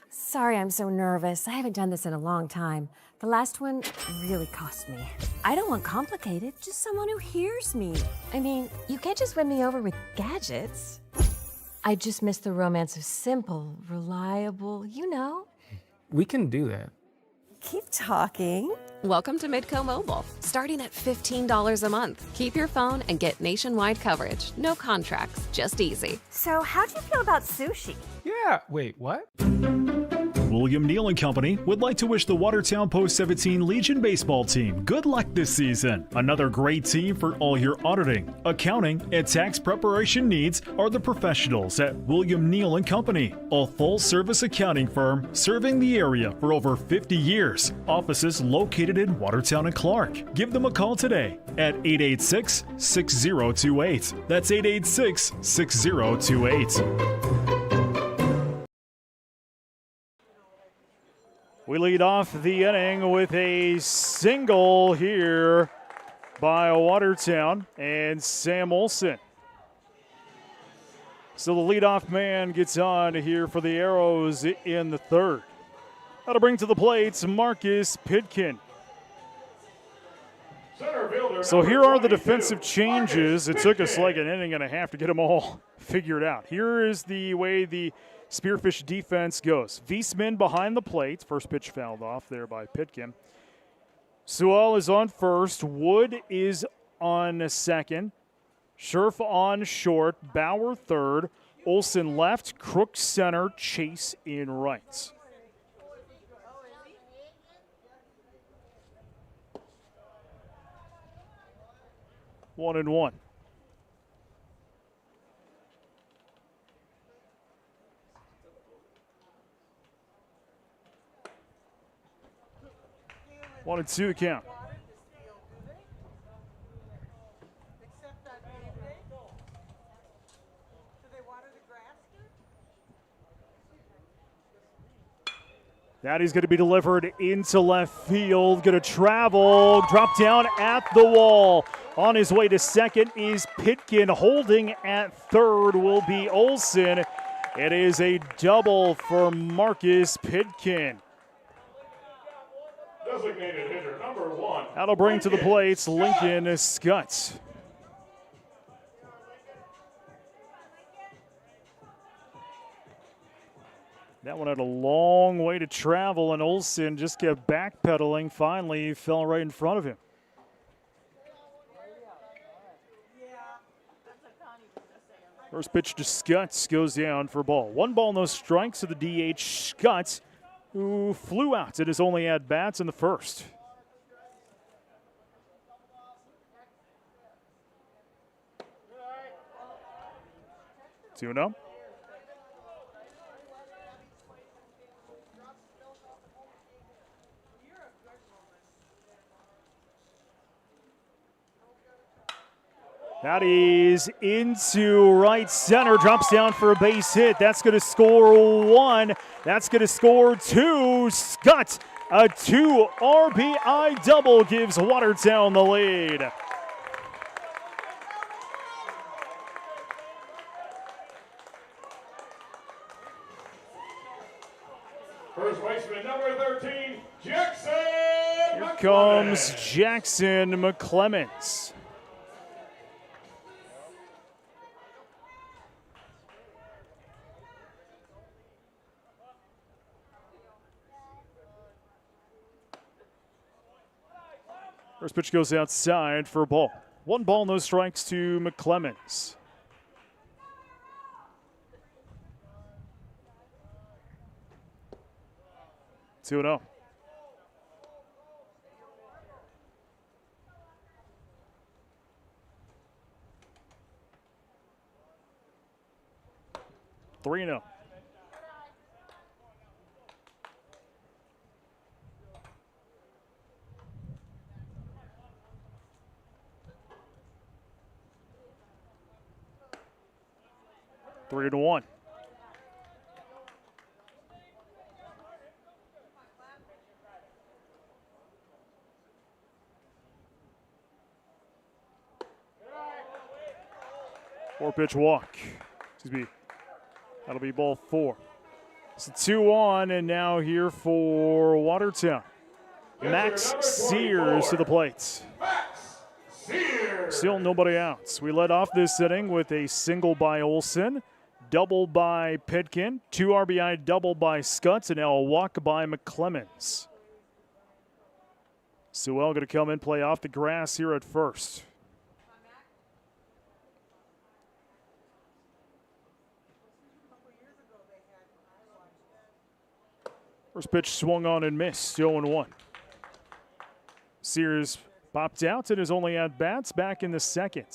Sorry, I'm so nervous. I haven't done this in a long time. The last one really cost me. I don't want complicated, just someone who hears me. I mean, you can't just win me over with gadgets. I just miss the romance of simple, reliable, you know. We can do that. Keep talking. Welcome to Midco Mobile, starting at $15 a month. Keep your phone and get nationwide coverage. No contracts, just easy. So how do you feel about sushi? Yeah, wait, what? William Neal & Company would like to wish the Watertown Post 17 Legion baseball team good luck this season. Another great team for all your auditing, accounting, and tax preparation needs are the professionals at William Neal & Company, a full-service accounting firm serving the area for over 50 years. Offices located in Watertown and Clark. Give them a call today at 886-6028. That's 886-6028. We lead off the inning with a single here by Watertown and Sam Olsen. So the leadoff man gets on here for the Arrows in the third. That'll bring to the plate Marcus Pitkin. So here are the defensive changes. It took us like an inning and a half to get them all figured out. Here is the way the Spearfish defense goes. Wiesman behind the plate. First pitch fouled off there by Pitkin. Sewell is on first. Wood is on second. Scherf on short. Bauer third. Olsen left. Crook center. Chase in right. One and one. 1-2 the count. That is going to be delivered into left field. Going to travel, drop down at the wall. On his way to second is Pitkin. Holding at third will be Olsen. It is a double for Marcus Pitkin. Designated hitter number 1. That'll bring to the plate Lincoln Scott. That one had a long way to travel, and Olsen just kept backpedaling. Finally, he fell right in front of him. First pitch to Scutts goes down for a ball. 1 ball, no strikes to the DH Scutts, who flew out at his only at-bats in the first. 2-0. That is into right center, drops down for a base hit. That's going to score 1. That's going to score 2. Scott, a 2 RBI double gives Watertown the lead. First baseman number 13, Jackson. Here comes Jackson McClemens. First pitch goes outside for a ball. 1 ball, no strikes to McClemens. 2-0. Three no. Three to 1. Four-pitch walk. Excuse me. That'll be ball 4. It's a 2-on, and now here for Watertown. Max Sears to the plate. Still nobody out. We led off this inning with a single by Olsen, double by Pitkin, 2 RBI double by Scutts, and now a walk by McClemens. Sewell going to come in, play off the grass here at first. First pitch swung on and missed, 0-1. Sears popped out and is only at bats back in the second.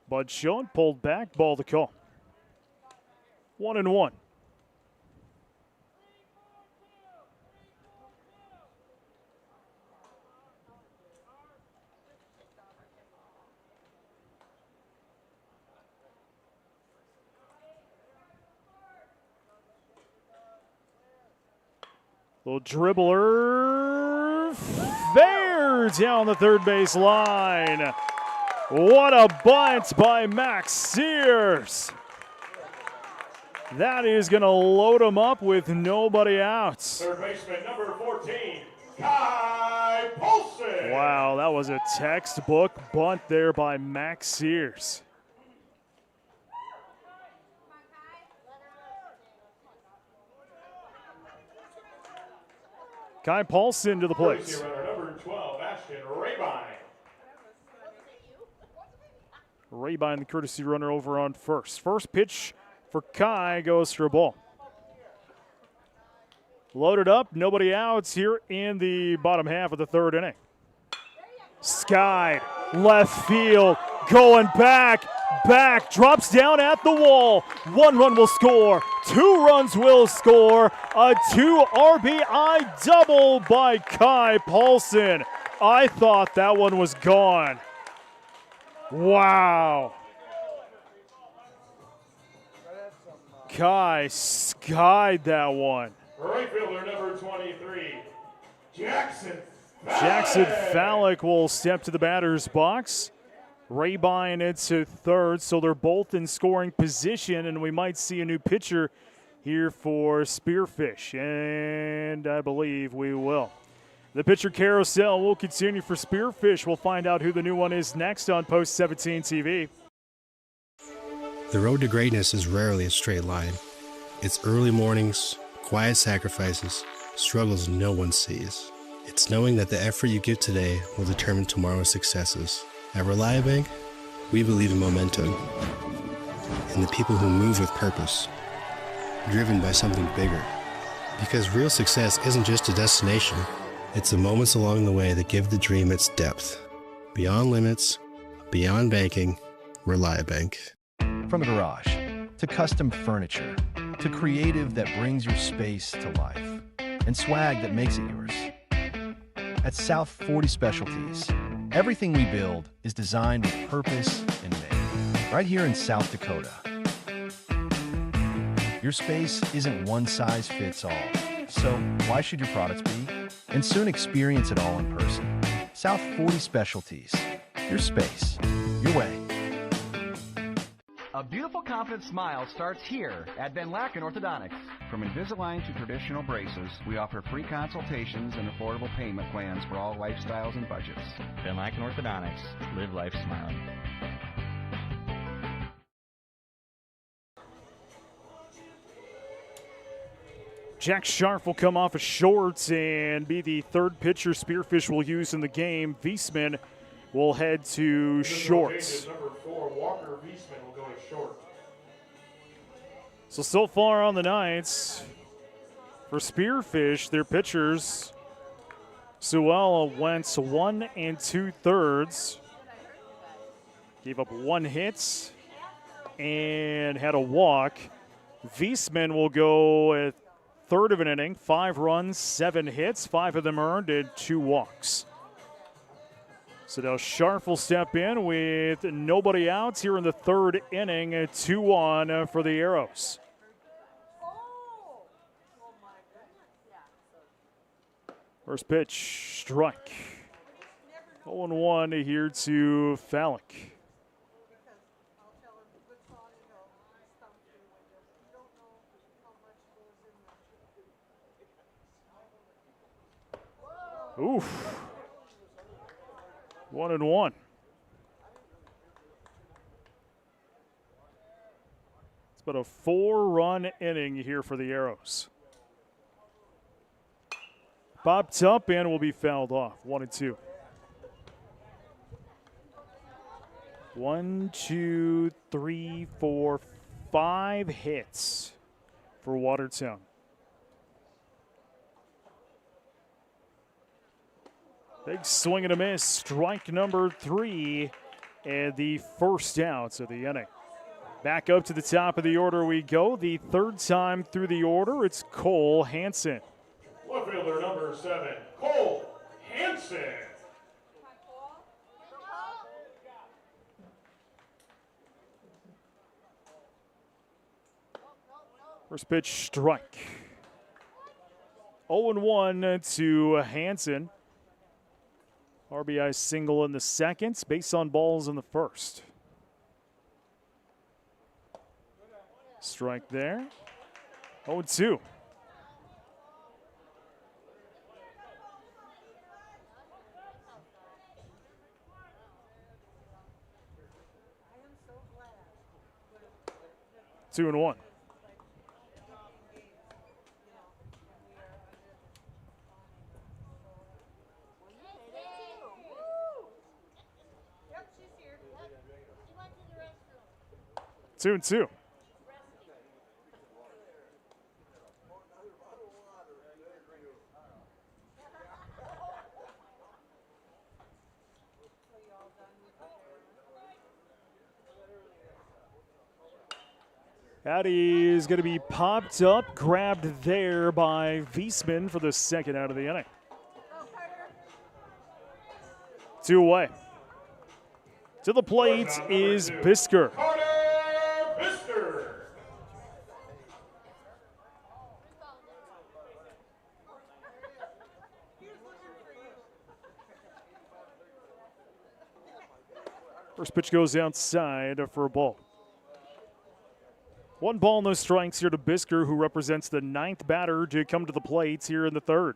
Bud Schoen pulled back, ball to call. 1-1. Little dribbler, fair down the third base line. What a bunt by Max Sears. That is going to load him up with nobody out. Third baseman number 14, Kai Paulson. Wow, that was a textbook bunt there by Max Sears. Kai Paulson to the plate. Number 12, Ashton Rabine. Rabine, the courtesy runner, over on first. First pitch for Kai goes for a ball. Loaded up, nobody out here in the bottom half of the third inning. Skied, left field, going back, drops down at the wall. 1 run will score, 2 runs will score. A 2 RBI double by Kai Paulson. I thought that one was gone. Wow. Kai skied that one. Right fielder number 23, Jackson Fallick will step to the batter's box. Ray buying it to third, so they're both in scoring position, and we might see a new pitcher here for Spearfish, and I believe we will. The pitcher carousel will continue for Spearfish. We'll find out who the new one is next on Post 17 TV. The road to greatness is rarely a straight line. It's early mornings, quiet sacrifices, struggles no one sees. It's knowing that the effort you give today will determine tomorrow's successes. At ReliaBank, we believe in momentum, in the people who move with purpose, driven by something bigger. Because real success isn't just a destination, it's the moments along the way that give the dream its depth. Beyond limits, beyond banking, ReliaBank. From a garage, to custom furniture, to creative that brings your space to life, and swag that makes it yours. At South 40 Specialties, everything we build is designed with purpose and made, right here in South Dakota. Your space isn't one size fits all, so why should your products be? And soon experience it all in person. South 40 Specialties, your space, your way. A beautiful, confident smile starts here at Van Laken Orthodontics. From Invisalign to traditional braces, we offer free consultations and affordable payment plans for all lifestyles and budgets. Van Laken Orthodontics. Live life smiling. Jack Sharp will come off a short and be the third pitcher Spearfish will use in the game. Wiesman will head to short. Number 4, Walker Wiesman will go to short. So far on the night, for Spearfish, their pitchers, Suella went 1 2/3, gave up 1 hit and had a walk. Wiesman will go a third of an inning, 5 runs, 7 hits, 5 of them earned and 2 walks. So now Sharp will step in with nobody out here in the third inning, 2-on for the Arrows. First pitch, strike. 0-1 here to Fallick. Oof. 1-1. It's about a 4-run inning here for the Arrows. Popped up and will be fouled off. 1-2. 1, 2, 3, 4, 5 hits for Watertown. Big swing and a miss, strike number 3, and the first out of the inning. Back up to the top of the order we go. The third time through the order, it's Cole Hansen. Left fielder number 7, Cole Hansen. First pitch, strike. 0-1 to Hansen. RBI single in the second, base on balls in the first. Strike there. 0-2. Two and 1. Two and 2. That is going to be popped up, grabbed there by Wiesman for the second out of the inning. 2 away. To the plate is Bisker. First pitch goes outside for a ball. 1 ball, no strikes here to Bisker, who represents the 9th batter to come to the plate here in the 3rd.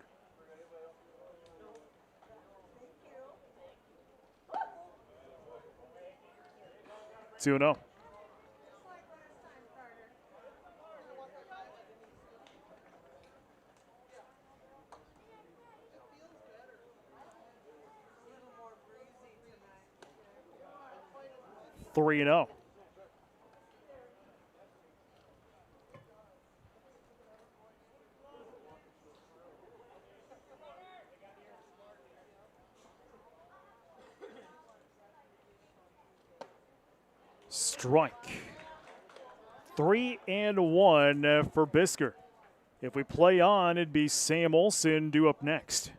Two 2-0. Three and 0. Strike. 3-1 for Bisker. If we play on, it'd be Sam Olson due up next.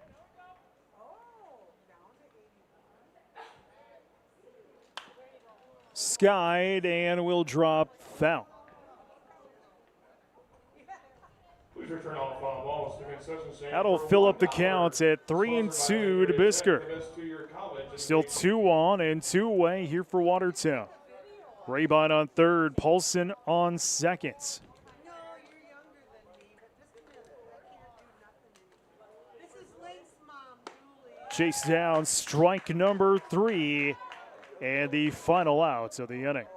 Skied and will drop foul. Please return all foul balls to mid-section. That'll fill up the counts at 3-2 to Bisker. Still 2 on and 2 away here for Watertown. Raybon on third, Paulson on second. Chase down, strike number 3, and the final out of the inning.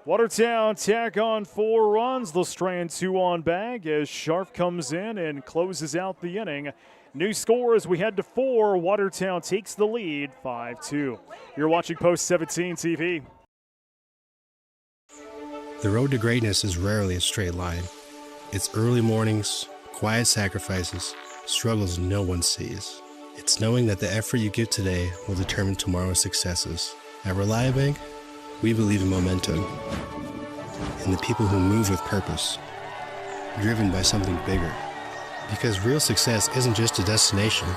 Watertown tack on 4 runs. They'll strand 2 on bag as Scharf comes in and closes out the inning. New score as we head to 4. Watertown takes the lead, 5-2. You're watching Post 17 TV. The road to greatness is rarely a straight line. It's early mornings, quiet sacrifices, struggles no one sees. It's knowing that the effort you give today will determine tomorrow's successes. At Reliabank, we believe in momentum, in the people who move with purpose, driven by something bigger. Because real success isn't just a destination,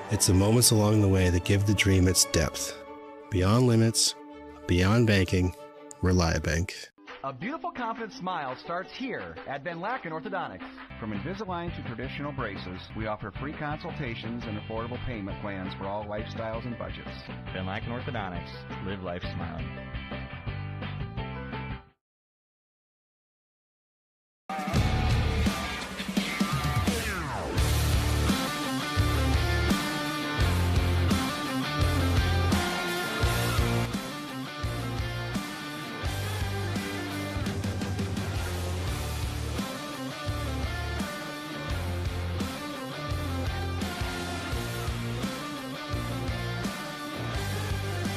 it's the moments along the way that give the dream its depth. Beyond limits, beyond banking, Reliabank. A beautiful, confident smile starts here at Van Laken Orthodontics. From Invisalign to traditional braces, we offer free consultations and affordable payment plans for all lifestyles and budgets. Van Laken Orthodontics. Live life smiling.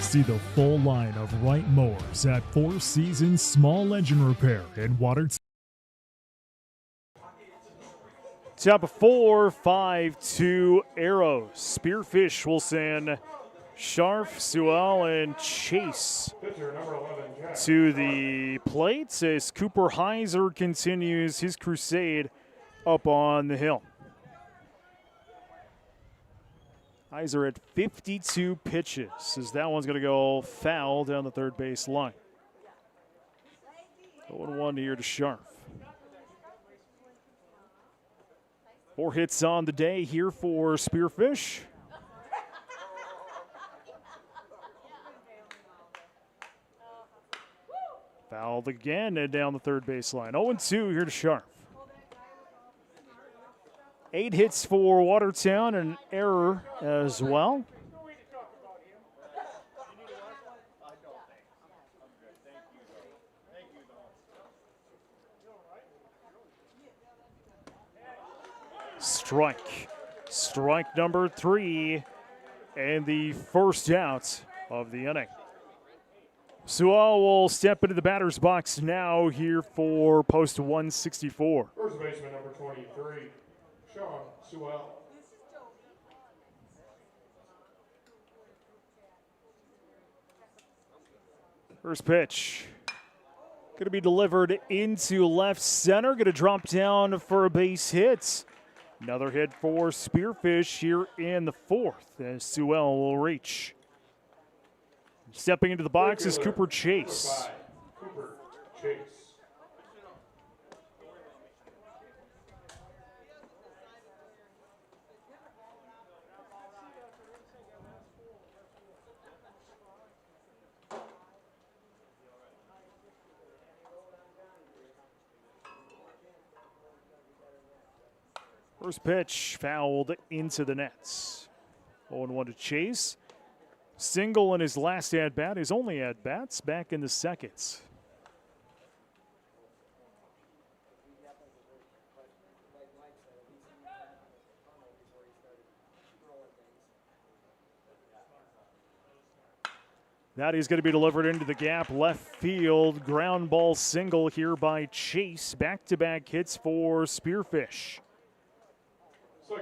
See the full line of Wright mowers at Four Seasons Small Engine Repair in Watertown. Top of 4, 5-2 Arrows. Spearfish will send Scharf, Sewell, and Chase to the plate as Cooper Heiser continues his crusade up on the hill. Heiser at 52 pitches as that one's going to go foul down the third base line. 0-1 here to Scharf. 4 hits on the day here for Spearfish. Fouled again and down the third base line. 0-2 here to Scharf. 8 hits for Watertown, an error as well. Strike number 3, and the first out of the inning. Sewell will step into the batter's box now here for post 164. First baseman number 23, Sean Sewell. First pitch Going to be delivered into left center. Going to drop down for a base hit. Another hit for Spearfish here in the fourth as Sewell will reach. Stepping into the box is Cooper Chase. Cooper Chase. First pitch fouled into the nets. 0-1 to Chase. Single in his last at-bat, his only at-bats back in the seconds. That is going to be delivered into the gap, left field. Ground ball single here by Chase. Back-to-back hits for Spearfish.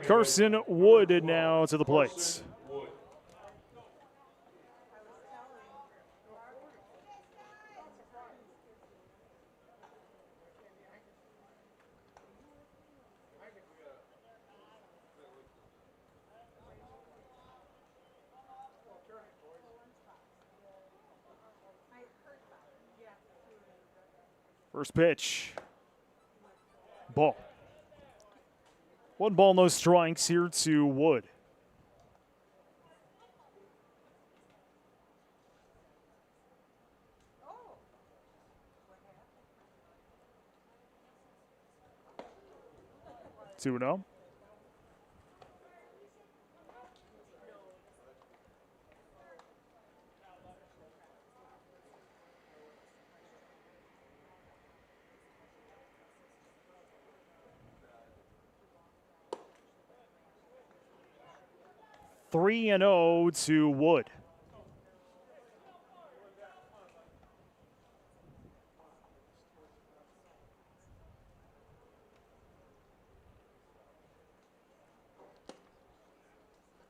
Carson Wood now to the plates. First pitch. Ball. 1 ball, no strikes here to Wood. Two and 0. Three and 0 to Wood.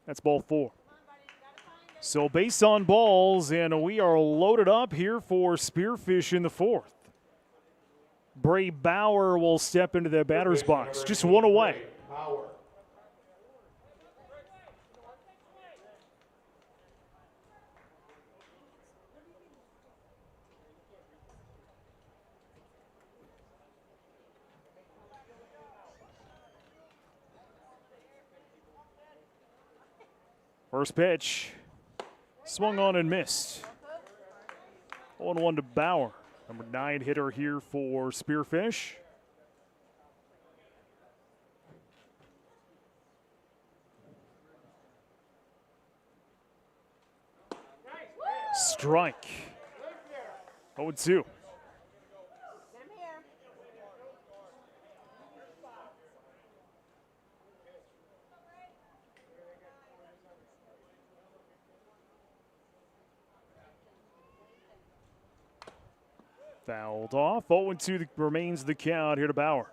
That's ball 4. So base on balls, and we are loaded up here for Spearfish in the fourth. Bray Bauer will step into the batter's box, just one away. First pitch, swung on and missed. 0-1 to Bauer, number 9 hitter here for Spearfish. Strike. 0-2. Fouled off. 0-2 remains the count here to Bauer.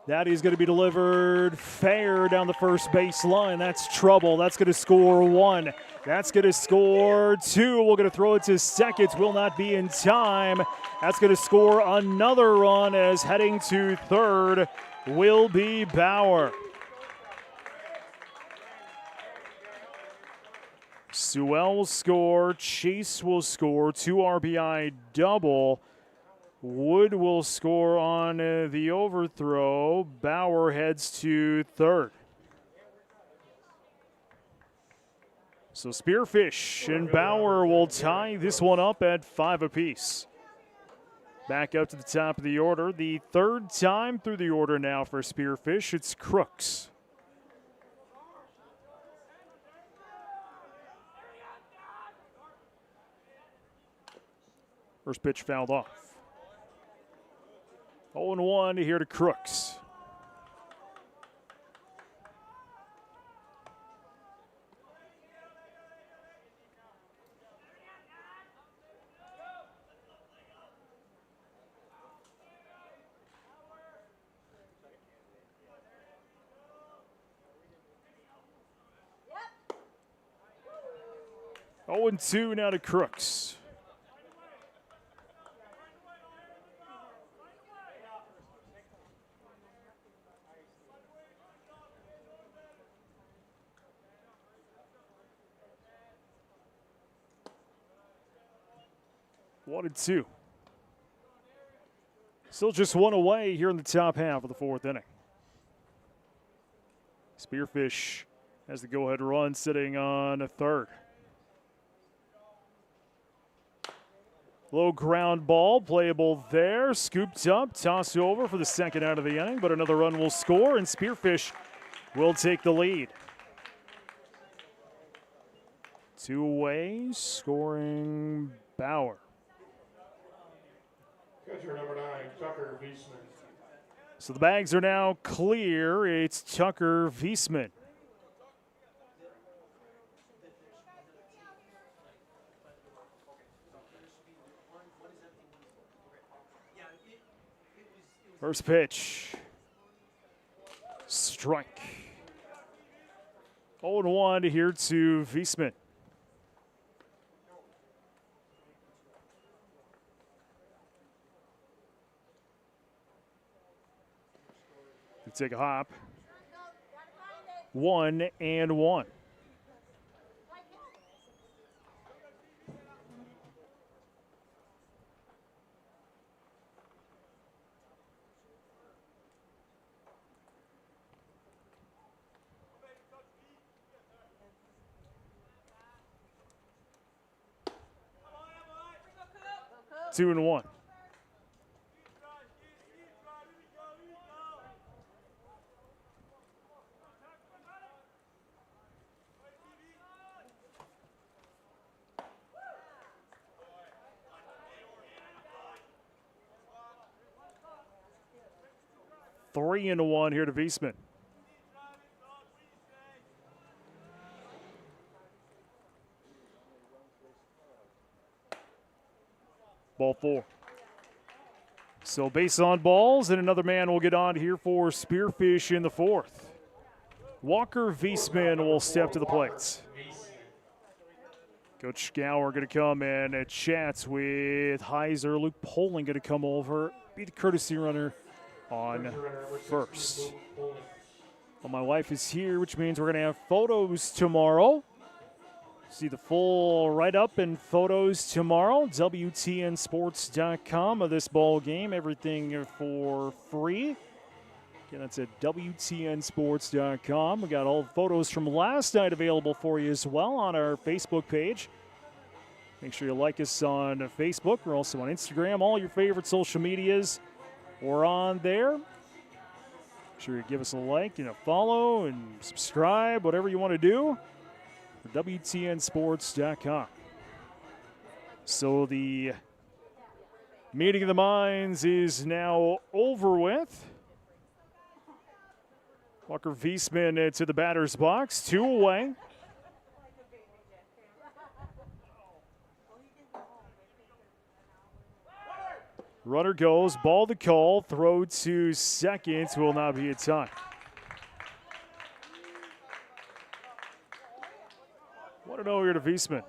That is going to be delivered fair down the first base line. That's trouble. That's going to score 1. That's going to score 2. We're going to throw it to second. Will not be in time. That's going to score another run as heading to third will be Bauer. Sewell will score. Chase will score. 2 RBI double. Wood will score on the overthrow. Bauer heads to third. So Spearfish and Bauer will tie this one up at 5 apiece. Back up to the top of the order. The third time through the order now for Spearfish. It's Crooks. First pitch fouled off. 0-1 here to Crooks. 0-2 now to Crooks. One and two. Still just one away here in the top half of the fourth inning. Spearfish has the go-ahead run sitting on a third. Low ground ball, playable there. Scooped up, tossed over for the second out of the inning, but another run will score, and Spearfish will take the lead. Two away, scoring Bauer. Catcher number 9, Tucker Wiesman. So the bags are now clear. It's Tucker Wiesman. First pitch. Strike. 0-1 here to Wiesman. Take a hop. 1-1. Two and one. Three and one here to Wiesman. Ball four. So base on balls, and another man will get on here for Spearfish in the fourth. Walker Wiesman will step to the plate. Coach Gower going to come and chat with Heiser. Luke Poling going to come over, be the courtesy runner on first. Well, my wife is here, which means we're going to have photos tomorrow. See the full write-up and photos tomorrow. WTNsports.com of this ball game. Everything for free. Again, that's at WTNsports.com. We got all the photos from last night available for you as well on our Facebook page. Make sure you like us on Facebook. We're also on Instagram. All your favorite social medias, we're on there. Make sure you give us a like and a follow and subscribe, whatever you want to do. WTNsports.com. So the meeting of the minds is now over with. Walker Wiesman to the batter's box, two away. Runner goes, ball to call, throw to second, will not be a tie. 1-0 here to Wiesman.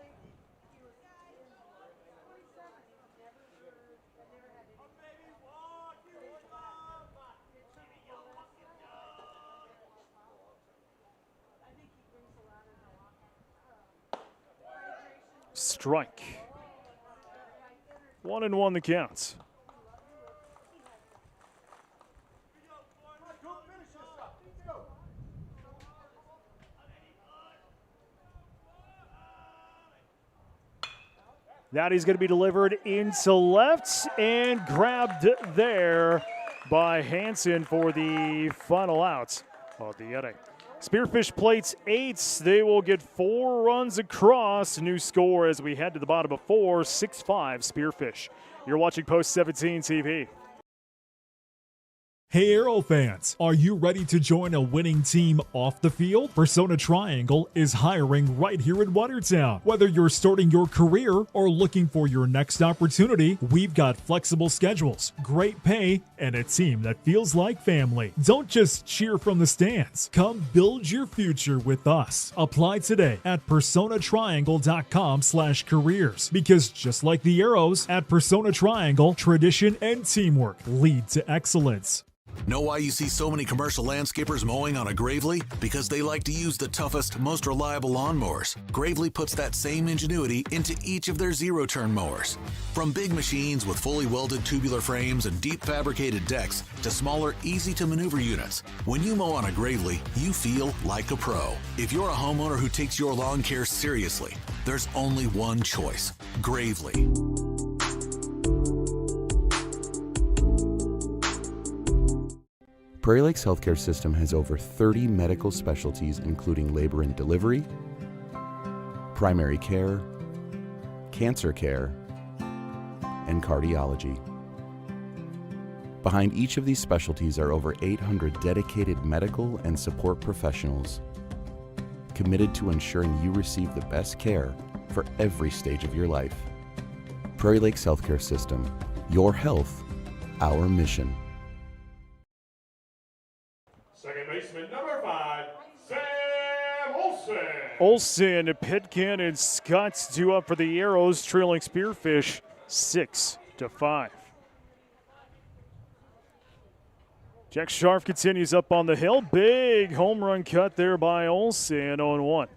Strike. 1-1 the count. That is going to be delivered into left and grabbed there by Hansen for the final out of the inning. Spearfish plates 8. They will get 4 runs across. New score as we head to the bottom of 4, 6-5 Spearfish. You're watching Post 17 TV. Hey Arrow fans, are you ready to join a winning team off the field? Persona Triangle is hiring right here in Watertown. Whether you're starting your career or looking for your next opportunity, we've got flexible schedules, great pay, and a team that feels like family. Don't just cheer from the stands. Come build your future with us. Apply today at personatriangle.com/careers, because just like the Arrows, at Persona Triangle, tradition and teamwork lead to excellence. Know why you see so many commercial landscapers mowing on a Gravely? Because they like to use the toughest, most reliable lawnmowers. Gravely puts that same ingenuity into each of their zero-turn mowers. From big machines with fully welded tubular frames and deep fabricated decks to smaller, easy-to-maneuver units, when you mow on a Gravely, you feel like a pro. If you're a homeowner who takes your lawn care seriously, there's only one choice: Gravely. Prairie Lakes Healthcare System has over 30 medical specialties, including labor and delivery, primary care, cancer care, and cardiology. Behind each of these specialties are over 800 dedicated medical and support professionals, committed to ensuring you receive the best care for every stage of your life. Prairie Lakes Healthcare System, your health, our mission. Second baseman, number 5, Sam Olsen. Olsen, Pitkin, and Scott's due up for the Arrows, trailing Spearfish 6-5. Jack Scharf continues up on the hill. Big home run cut there by Olsen, 0-1.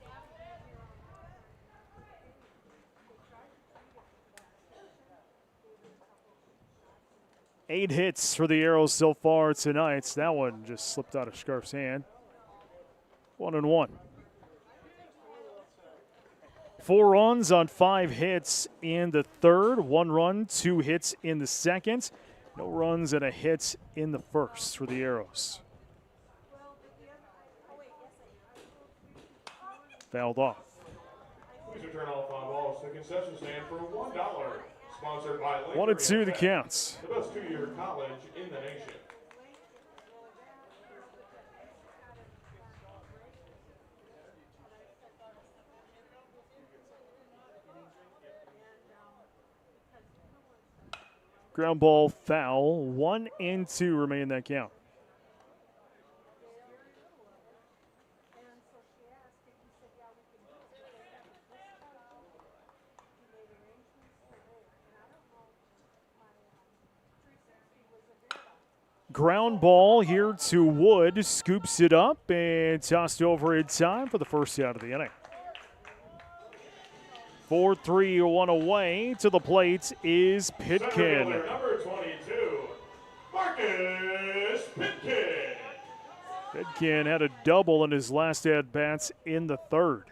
Eight hits for the Arrows so far tonight. That one just slipped out of Scarf's hand. 1-1. 4 runs on 5 hits in the third. 1 run, 2 hits in the second. No runs and a hit in the first for the Arrows. Fouled off. Please return all 5 balls to the concession stand for $1. Sponsored by 1-2 the counts. The best 2-year college in the nation. Ground ball foul. 1-2 remain in that count. Ground ball here to Wood. Scoops it up and tossed over in time for the first out of the inning. 4-3, 1 away. To the plate is Pitkin. Number 22, Marcus Pitkin. Pitkin had a double in his last at-bats in the third.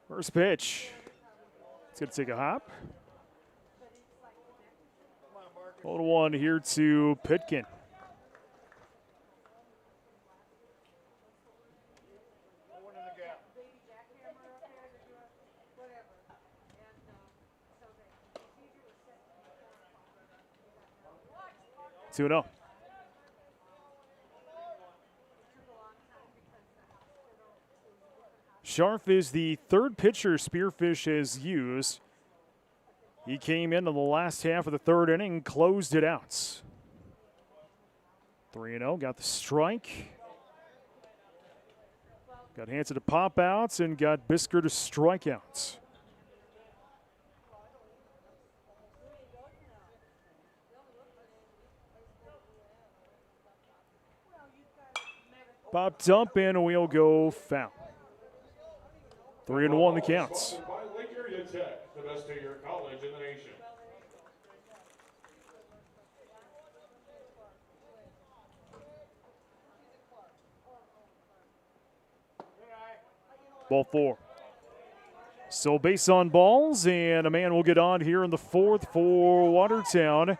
First pitch. It's going to take a hop. 0-1 here to Pitkin. Two 2-0. Scharf is the third pitcher Spearfish has used. He came in the last half of the third inning, closed it out. 3-0, got the strike. Got Hansen to pop outs and got Bisker to strike out. Popped up and we'll go foul. 3-1 the counts. By Lake Area Tech, the best 2-year college in the nation. Ball 4. So base on balls, and a man will get on here in the fourth for Watertown.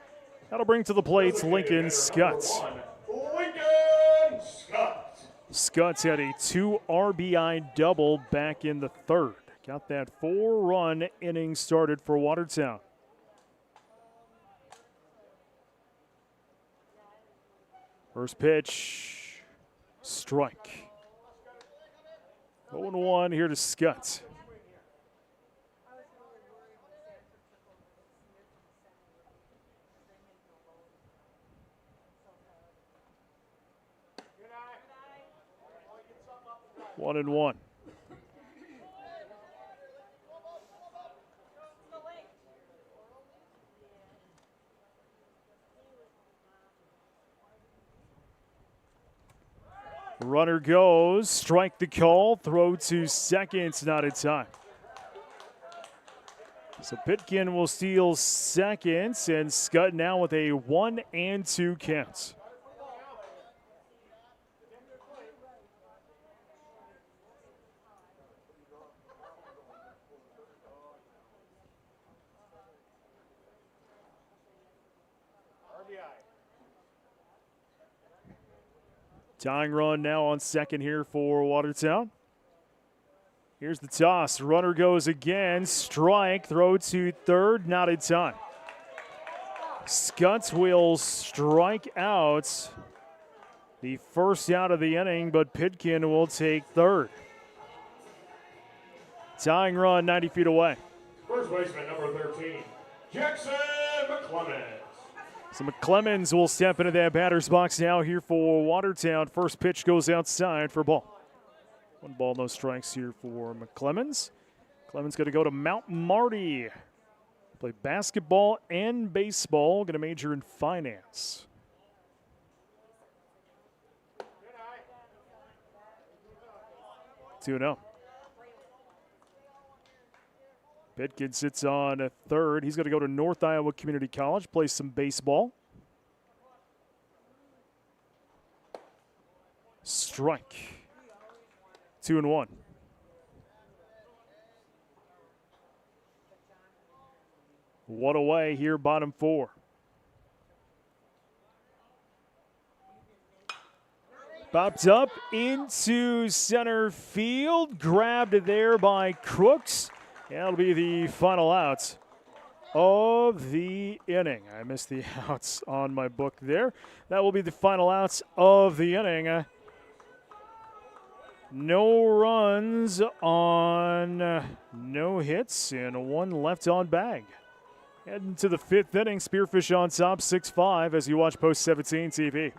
That'll bring to the plate Lincoln Scutts. Lincoln Scutts. Scutts had a 2 RBI double back in the third. Got that 4-run inning started for Watertown. First pitch, strike. 0-1 here to Scott. One and one. Runner goes, strike the call, throw to second, not in time. So Pitkin will steal second, and Scott now with a 1-2 count. Tying run now on second here for Watertown. Here's the toss. Runner goes again. Strike. Throw to third. Not in time. Scott will strike out the first out of the inning, but Pitkin will take third. Tying run 90 feet away. First baseman, number 13, Jackson McClemens. So McClemens will step into that batter's box now here for Watertown. First pitch goes outside for ball. 1 ball, no strikes here for McClemens. McClemens going to go to Mount Marty. Play basketball and baseball. Going to major in finance. Two 2-0. Pitkin sits on a third. He's going to go to North Iowa Community College, play some baseball. Strike. 2-1. One away here, bottom 4. Popped up into center field. Grabbed there by Crooks. That'll be the final out of the inning. I missed the outs on my book there. That will be the final outs of the inning. No runs on no hits and 1 left on bag. Heading to the 5th inning, Spearfish on top 6-5 as you watch Post 17 TV.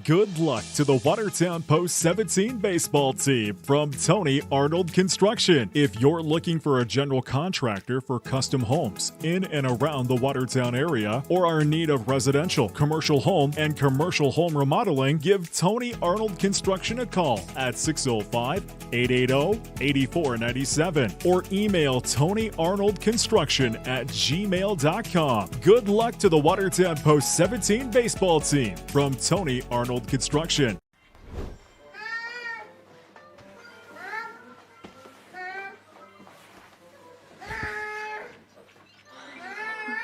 Good luck to the Watertown Post 17 baseball team from Tony Arnold Construction. If you're looking for a general contractor for custom homes in and around the Watertown area or are in need of residential, commercial home, and commercial home remodeling, give Tony Arnold Construction a call at 605-880-8497 or email TonyArnoldConstruction@gmail.com. Good luck to the Watertown Post 17 baseball team from Tony Arnold Construction.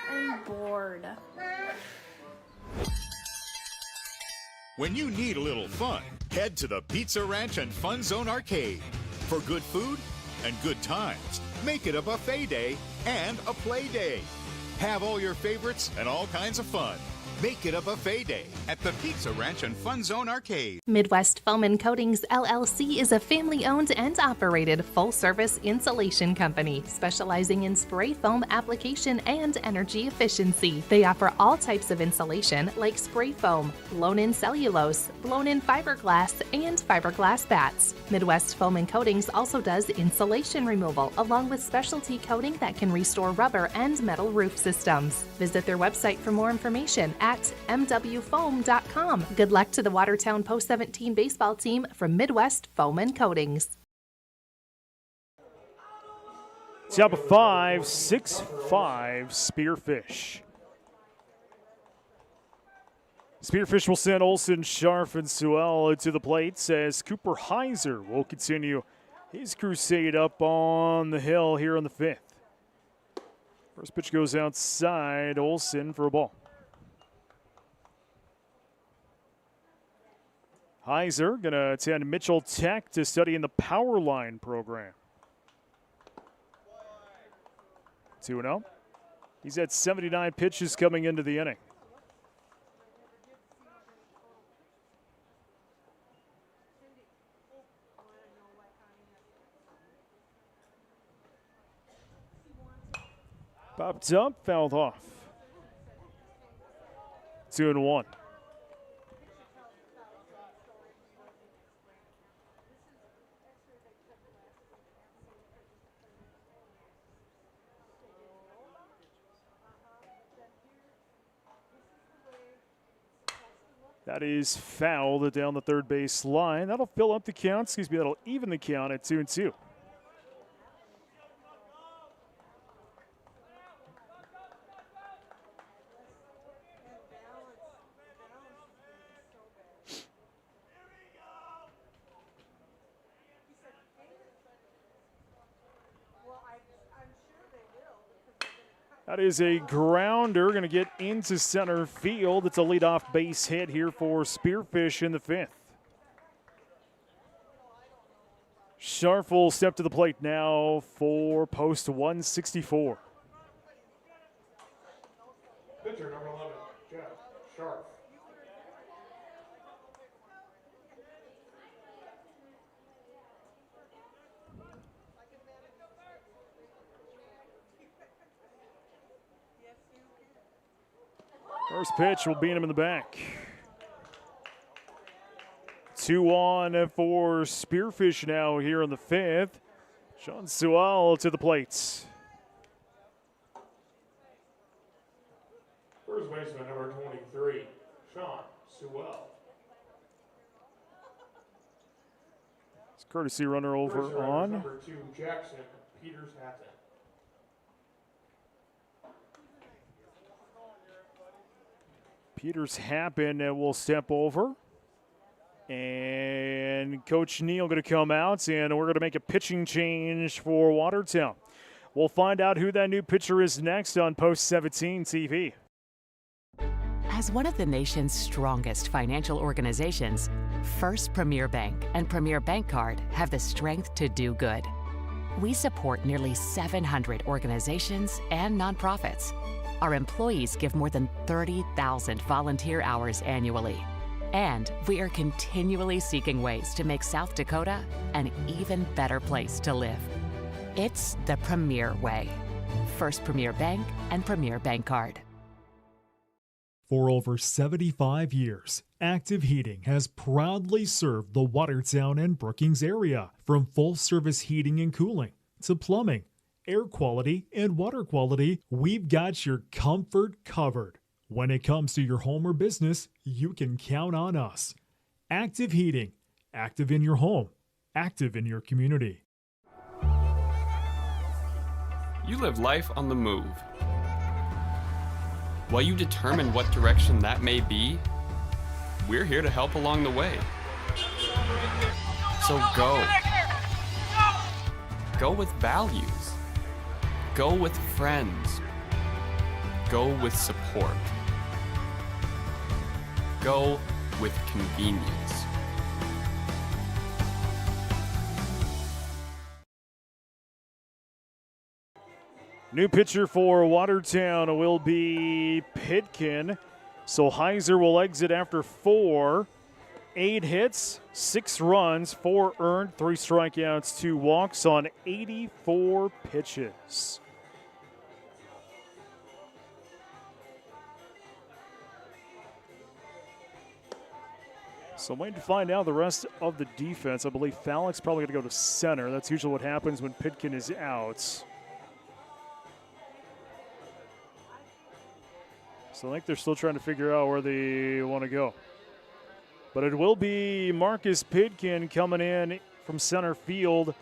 I'm bored. When you need a little fun, head to the Pizza Ranch and Fun Zone Arcade. For good food and good times, make it a buffet day and a play day. Have all your favorites and all kinds of fun. Make it a buffet day at the Pizza Ranch and Fun Zone Arcade. Midwest Foam and Coatings LLC is a family-owned and operated full-service insulation company specializing in spray foam application and energy efficiency. They offer all types of insulation like spray foam, blown-in cellulose, blown-in fiberglass, and fiberglass bats. Midwest Foam and Coatings also does insulation removal along with specialty coating that can restore rubber and metal roof systems. Visit their website for more information at mwfoam.com. Good luck to the Watertown Post 17 baseball team from Midwest Foam and Coatings. Top of 5, 6-5 Spearfish. Spearfish will send Olson, Scharf, and Sewell to the plates as Cooper Heiser will continue his crusade up on the hill here in the 5th. First pitch goes outside, Olson for a ball. Heiser going to attend Mitchell Tech to study in the power line program. 2-0. He's had 79 pitches coming into the inning. Popped up, fouled off. 2-1. That is fouled down the third base line. That'll fill up the count. That'll even the count at 2-2. That is a grounder, going to get into center field. It's a leadoff base hit here for Spearfish in the 5th. Scharf will step to the plate now for post 164. Pitcher number 11, Jeff Scharf. First pitch will beat him in the back. 2-1 for Spearfish now here in the 5th. Sean Sewell to the plate. First baseman number 23, Sean Sewell. It's courtesy runner over on. Number 2, Jackson Peters Hatton. Peters Happen will step over. And Coach Neal going to come out, and we're going to make a pitching change for Watertown. We'll find out who that new pitcher is next on Post 17 TV. As one of the nation's strongest financial organizations, First Premier Bank and Premier Bank Card have the strength to do good. We support nearly 700 organizations and nonprofits. Our employees give more than 30,000 volunteer hours annually. And we are continually seeking ways to make South Dakota an even better place to live. It's the Premier way. First Premier Bank and Premier Bank Card. For over 75 years, Active Heating has proudly served the Watertown and Brookings area, from full-service heating and cooling to plumbing, air quality, and water quality. We've got your comfort covered. When it comes to your home or business, you can count on us. Active Heating. Active in your home. Active in your community. You live life on the move. While you determine what direction that may be, we're here to help along the way. So go. Go with values. Go with friends. Go with support. Go with convenience. New pitcher for Watertown will be Pitkin. So Heiser will exit after 4. 8 hits, 6 runs, 4 earned, 3 strikeouts, 2 walks on 84 pitches. So I'm waiting to find out the rest of the defense. I believe Fallick's probably going to go to center. That's usually what happens when Pitkin is out. So I think they're still trying to figure out where they want to go. But it will be Marcus Pitkin coming in from center field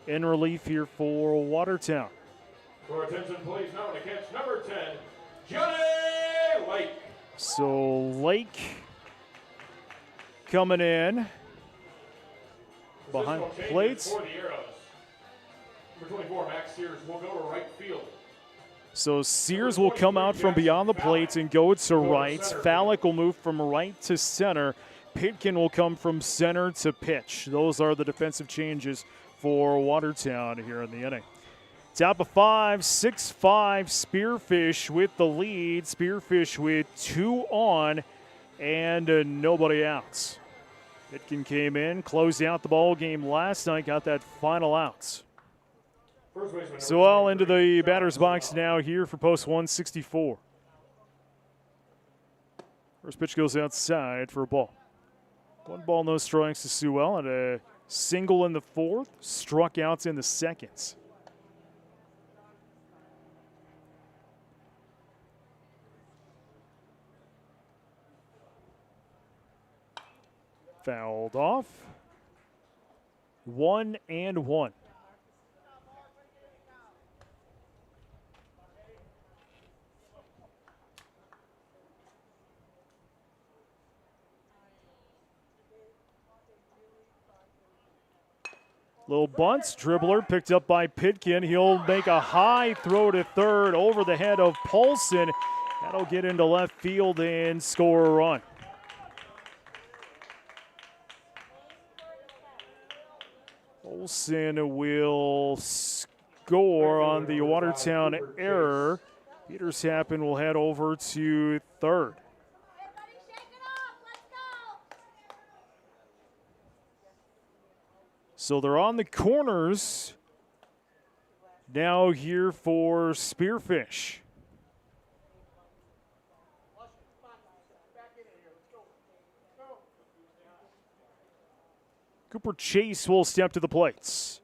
in relief here for Watertown. For attention, please, now to catch number 10, Johnny Lake. So Lake coming in behind the plates. For the arrows. Number 24, Max Sears, will go to right field. So Sears will come out from beyond the plate and go to right. Fallick will move from right to center. Pitkin will come from center to pitch. Those are the defensive changes for Watertown here in the inning. Top of 5, 6-5, Spearfish with the lead. Spearfish with 2 on and nobody out. Pitkin came in, closed out the ball game last night, got that final out. So all into the batter's box now here for post 164. First pitch goes outside for a ball. 1 ball, no strikes to Sewell, and a single in the 4th, struck out in the 2nd. Fouled off. 1-1. Little bunts, dribbler picked up by Pitkin. He'll make a high throw to third over the head of Paulson. That'll get into left field and score a run. Olsen will score on the Watertown error. Petersham will head over to third. So they're on the corners now here for Spearfish. Cooper Chase will step to the plates.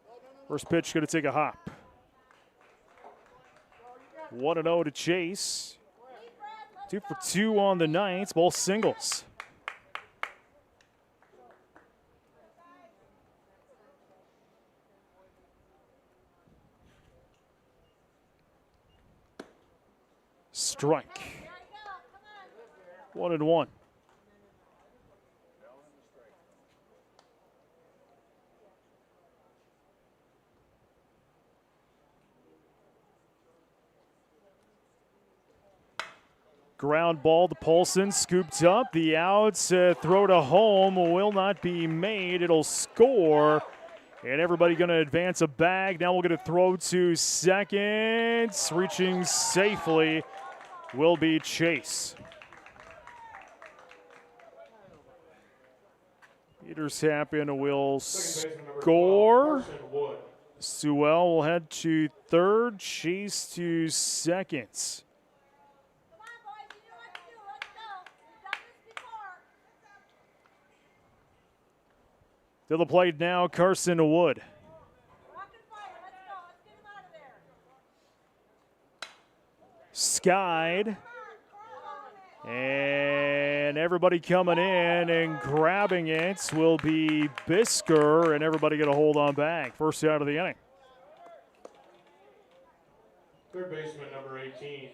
First pitch going to take a hop. 1-0 to Chase. 2 for 2 on the night, both singles. Strike. 1-1. Ground ball to Paulson, scooped up. The outs, throw to home will not be made. It'll score. And everybody going to advance a bag. Now we'll get a throw to second. Reaching safely will be Chase. Petersham will score. Sewell will head to third. Chase to second. To the plate now, Carson Wood. Skied. And everybody coming in and grabbing it will be Bisker, and everybody get a hold on back. First out of the inning. Third baseman, number 18,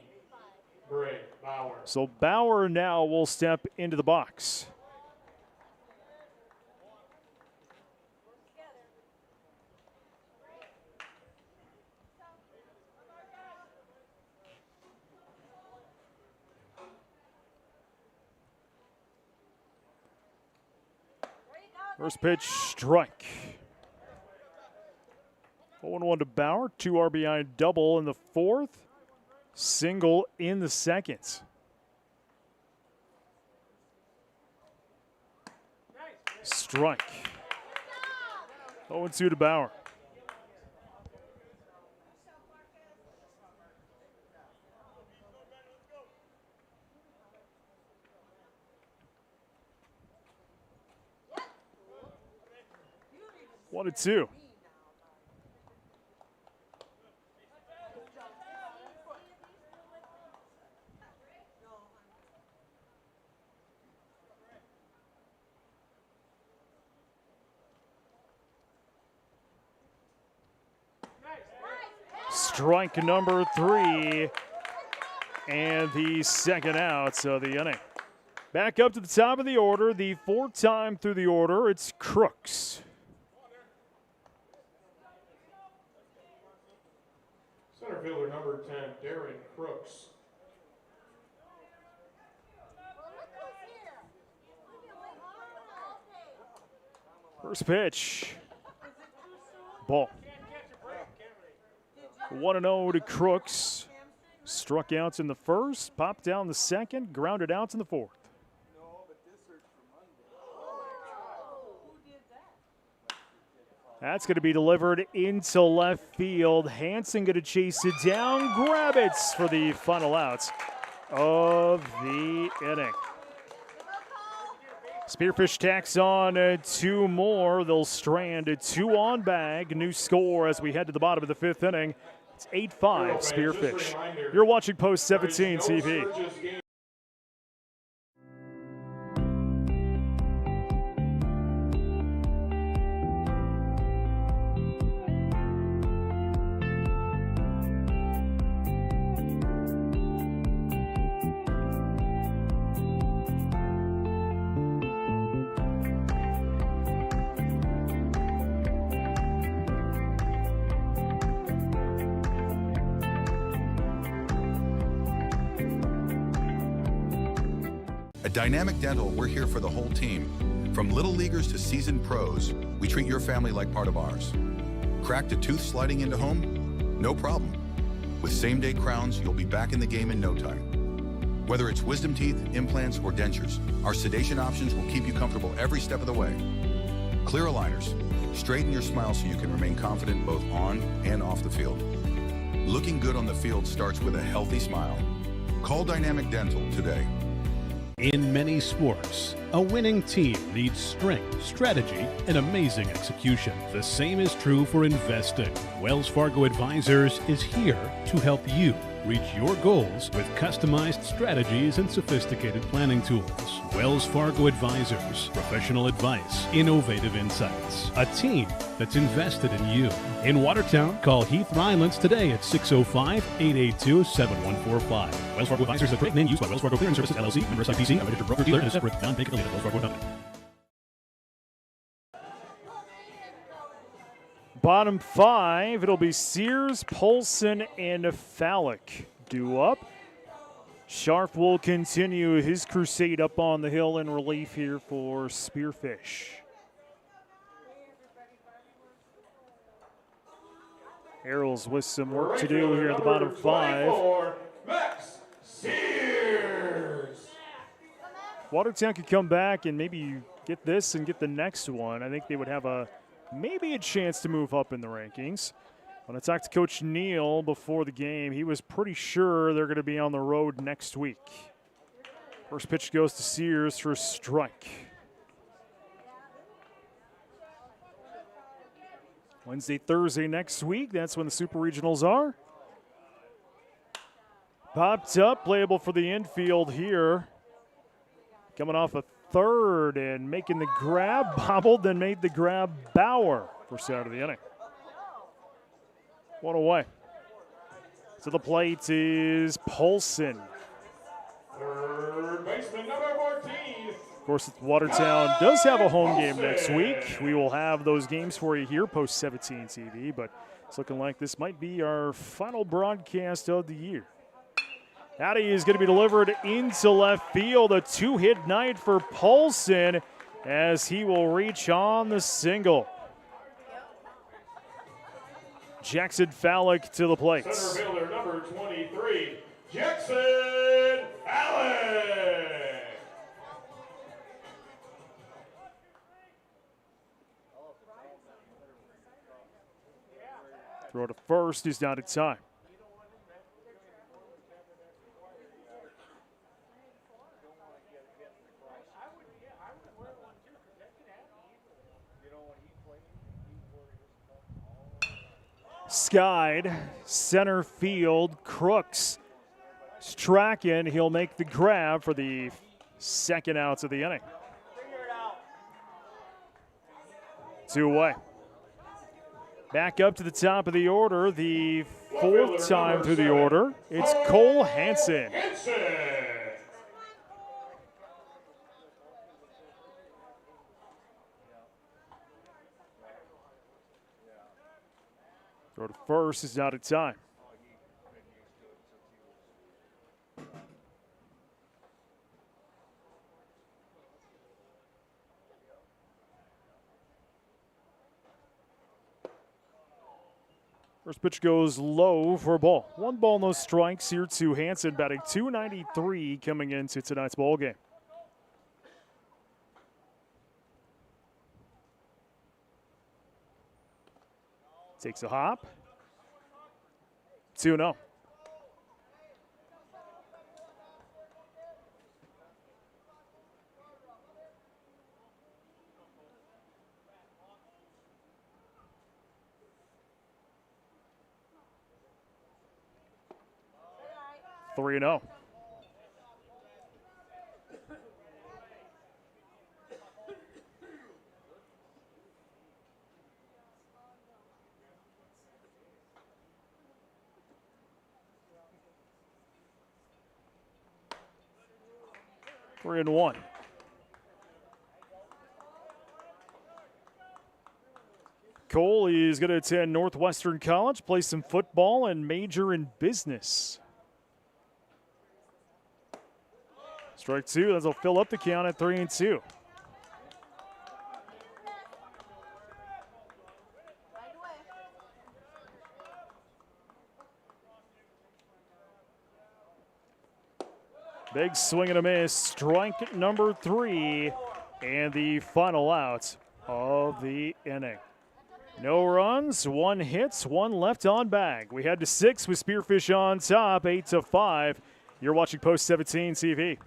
Bray Bauer. So Bauer now will step into the box. First pitch, strike. 0-1 to Bauer, 2 RBI double in the 4th, single in the 2nd. Strike. 0-2 to Bauer. One and two. Strike number 3 and the second out of the inning. Back up to the top of the order, the 4th time through the order, it's Crooks. Center fielder number 10, Darren Crooks. First pitch. Ball. 1-0 to Crooks. Struck out in the first, popped down the second, grounded out in the fourth. That's going to be delivered into left field. Hansen going to chase it down, grab it for the final out of the inning. Spearfish tacks on 2 more. They'll strand 2 on bag. New score as we head to the bottom of the 5th inning. It's 8-5 Spearfish. You're watching Post 17 TV. At Dynamic Dental, we're here for the whole team. From little leaguers to seasoned pros, we treat your family like part of ours. Cracked a tooth sliding into home? No problem. With same-day crowns, you'll be back in the game in no time. Whether it's wisdom teeth, implants, or dentures, our sedation options will keep you comfortable every step of the way. Clear aligners. Straighten your smile so you can remain confident both on and off the field. Looking good on the field starts with a healthy smile. Call Dynamic Dental today. In many sports, a winning team needs strength, strategy, and amazing execution. The same is true for investing. Wells Fargo Advisors is here to help you reach your goals with customized strategies and sophisticated planning tools. Wells Fargo Advisors, professional advice, innovative insights, a team that's invested in you. In Watertown, call Heath Rylance today at 605-882-7145. Wells Fargo Advisors is a great name used by Wells Fargo Clearing Services, LLC, member SIPC, a registered broker-dealer, and a separate non-bank affiliate of Wells Fargo Company. Bottom 5, it'll be Sears, Polson, and Fallick due up. Sharp will continue his crusade up on the hill in relief here for Spearfish. Errol's with some work to do here at the bottom 5. Max Sears. Watertown could come back and maybe get this and get the next one. I think they would have maybe a chance to move up in the rankings. When I talked to Coach Neal before the game, he was pretty sure they're going to be on the road next week. First pitch goes to Sears for a strike. Wednesday, Thursday next week, that's when the Super Regionals are. Popped up, playable for the infield here. Coming off a third and making the grab, bobbled, then made the grab Bauer first out of the inning. One away. To the plate is Polson. Third baseman, number 14. Of course, Watertown does have a home game next week. We will have those games for you here, Post 17 TV, but it's looking like this might be our final broadcast of the year. Addy is going to be delivered into left field. A 2-hit night for Polson as he will reach on the single. Jackson Fallick to the plate. Center fielder number 23, Jackson Fallick. Throw to first is down to time. Skied, center field, Crooks is tracking. He'll make the grab for the second outs of the inning. 2 away. Back up to the top of the order, the 4th time through the order. It's Cole Hansen. Throw to first is out of time. First pitch goes low for a ball. 1 ball, no strikes here to Hansen, batting .293 coming into tonight's ball game. Takes a hop. 2-0. Three and 0. Three and 1. Cole is going to attend Northwestern College, play some football, and major in business. Strike 2, that'll fill up the count at 3-2. Big swing and a miss, strike number 3, and the final out of the inning. No runs, 1 hit, 1 left on bag. We head to 6 with Spearfish on top, 8-5. You're watching Post 17 TV.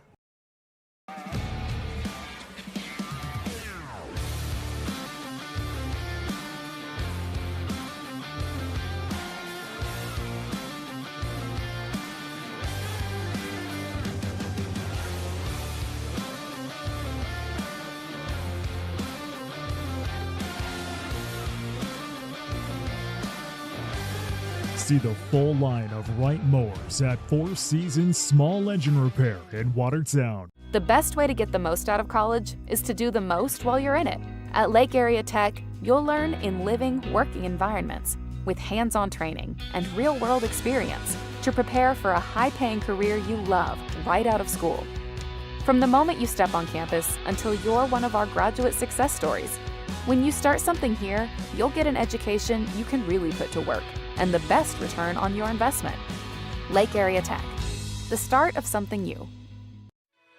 See the full line of Wright mowers at Four Seasons Small Engine Repair in Watertown. The best way to get the most out of college is to do the most while you're in it. At Lake Area Tech, you'll learn in living, working environments with hands-on training and real-world experience to prepare for a high-paying career you love right out of school. From the moment you step on campus until you're one of our graduate success stories, when you start something here, you'll get an education you can really put to work and the best return on your investment. Lake Area Tech, the start of something new.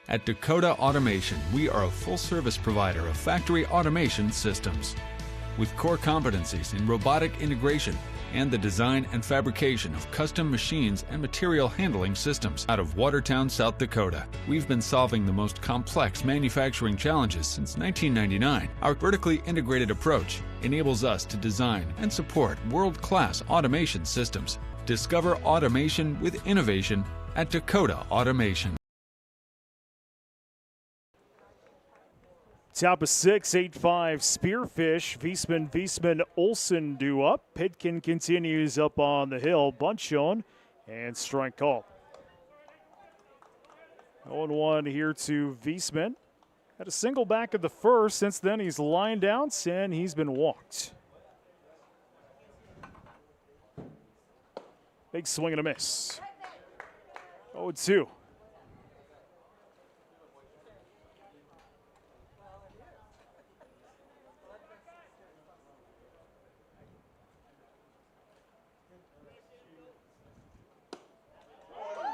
At Dakota Automation, we are a full-service provider of factory automation systems. With core competencies in robotic integration and the design and fabrication of custom machines and material handling systems out of Watertown, South Dakota. We've been solving the most complex manufacturing challenges since 1999. Our vertically integrated approach enables us to design and support world-class automation systems. Discover automation with innovation at Dakota Automation. Top of 6, 8-5, Spearfish. Wiesman, Olsen due up. Pitkin continues up on the hill. Bunt shown and strike call. 0-1 here to Wiesman. Had a single back of the first. Since then, he's lined out and he's been walked. Big swing and a miss. 0-2.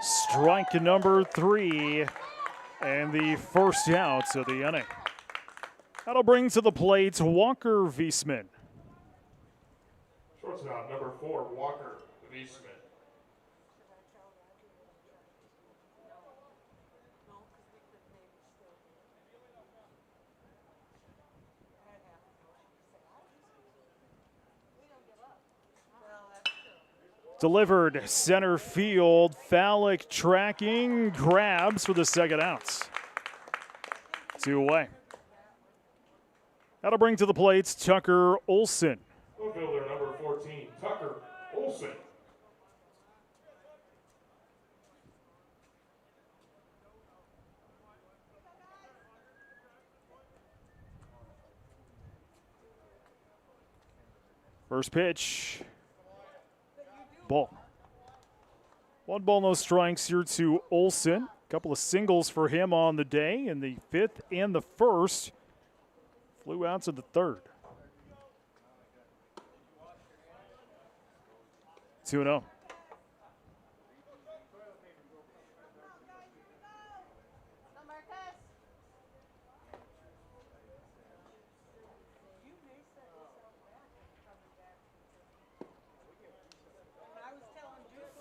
Strike number 3 and the first out of the inning. That'll bring to the plate Walker Wiesman. Shortstop number 4, Walker Wiesman. Delivered center field. Phallic tracking, grabs for the second out. 2 away. That'll bring to the plate Tucker Olsen. Fielder number 14, Tucker Olsen. First pitch. Ball. 1 ball, no strikes here to Olsen. A couple of singles for him on the day in the 5th and the 1st. Flew out to the 3rd. 2-0.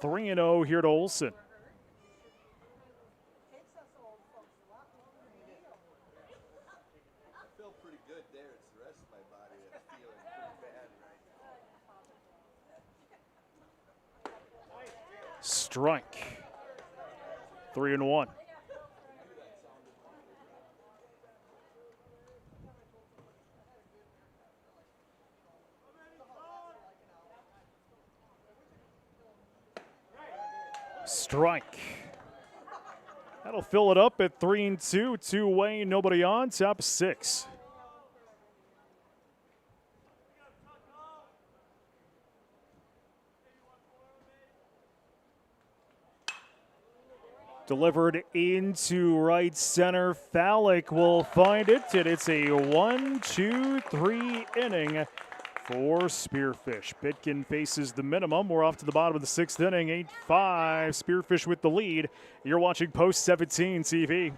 Three and 0 here to Olson. Strike. 3-1. Strike. That'll fill it up at 3-2. Two-way, nobody on. Top of 6. Delivered into right center. Fallick will find it, and it's a 1-2-3 inning for Spearfish. Pitkin faces the minimum. We're off to the bottom of the 6th inning. 8-5. Spearfish with the lead. You're watching Post 17 TV.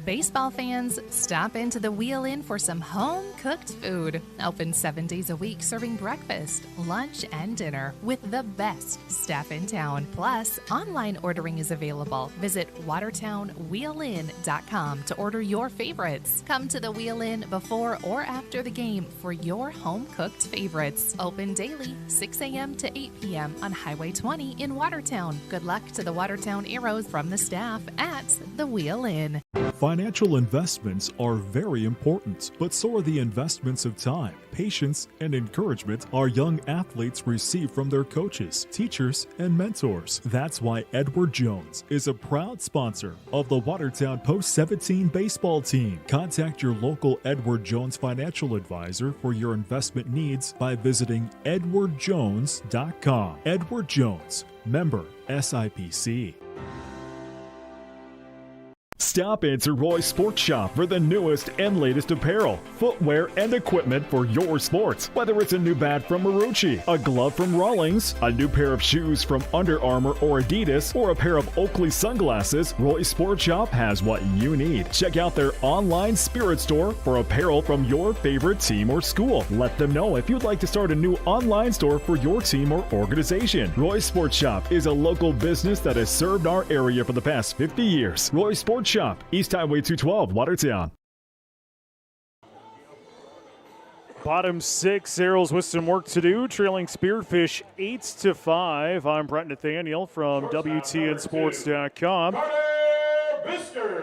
Baseball fans, stop into the Wheel Inn for some home-cooked food. Open 7 days a week, serving breakfast, lunch, and dinner with the best staff in town. Plus, online ordering is available. Visit watertownwheelin.com to order your favorites. Come to the Wheel Inn before or after the game for your home-cooked favorites. Open daily, 6 a.m. to 8 p.m. on Highway 20 in Watertown. Good luck to the Watertown Arrows from the staff at the Wheel Inn. Financial investments are very important, but so are the investments of time, patience, and encouragement our young athletes receive from their coaches, teachers, and mentors. That's why Edward Jones is a proud sponsor of the Watertown Post 17 baseball team. Contact your local Edward Jones financial advisor for your investment needs by visiting edwardjones.com. Edward Jones, member SIPC. Stop into Roy's Sports Shop for the newest and latest apparel, footwear, and equipment for your sports. Whether it's a new bat from Marucci, a glove from Rawlings, a new pair of shoes from Under Armour or Adidas, or a pair of Oakley sunglasses, Roy's Sports Shop has what you need. Check out their online spirit store for apparel from your favorite team or school. Let them know if you'd like to start a new online store for your team or organization. Roy's Sports Shop is a local business that has served our area for the past 50 years. Roy's Sports Shop, East Highway 212, Watertown. Bottom 6, Arrows with some work to do, trailing Spearfish 8-5. I'm Brent Nathaniel from WTNSports.com.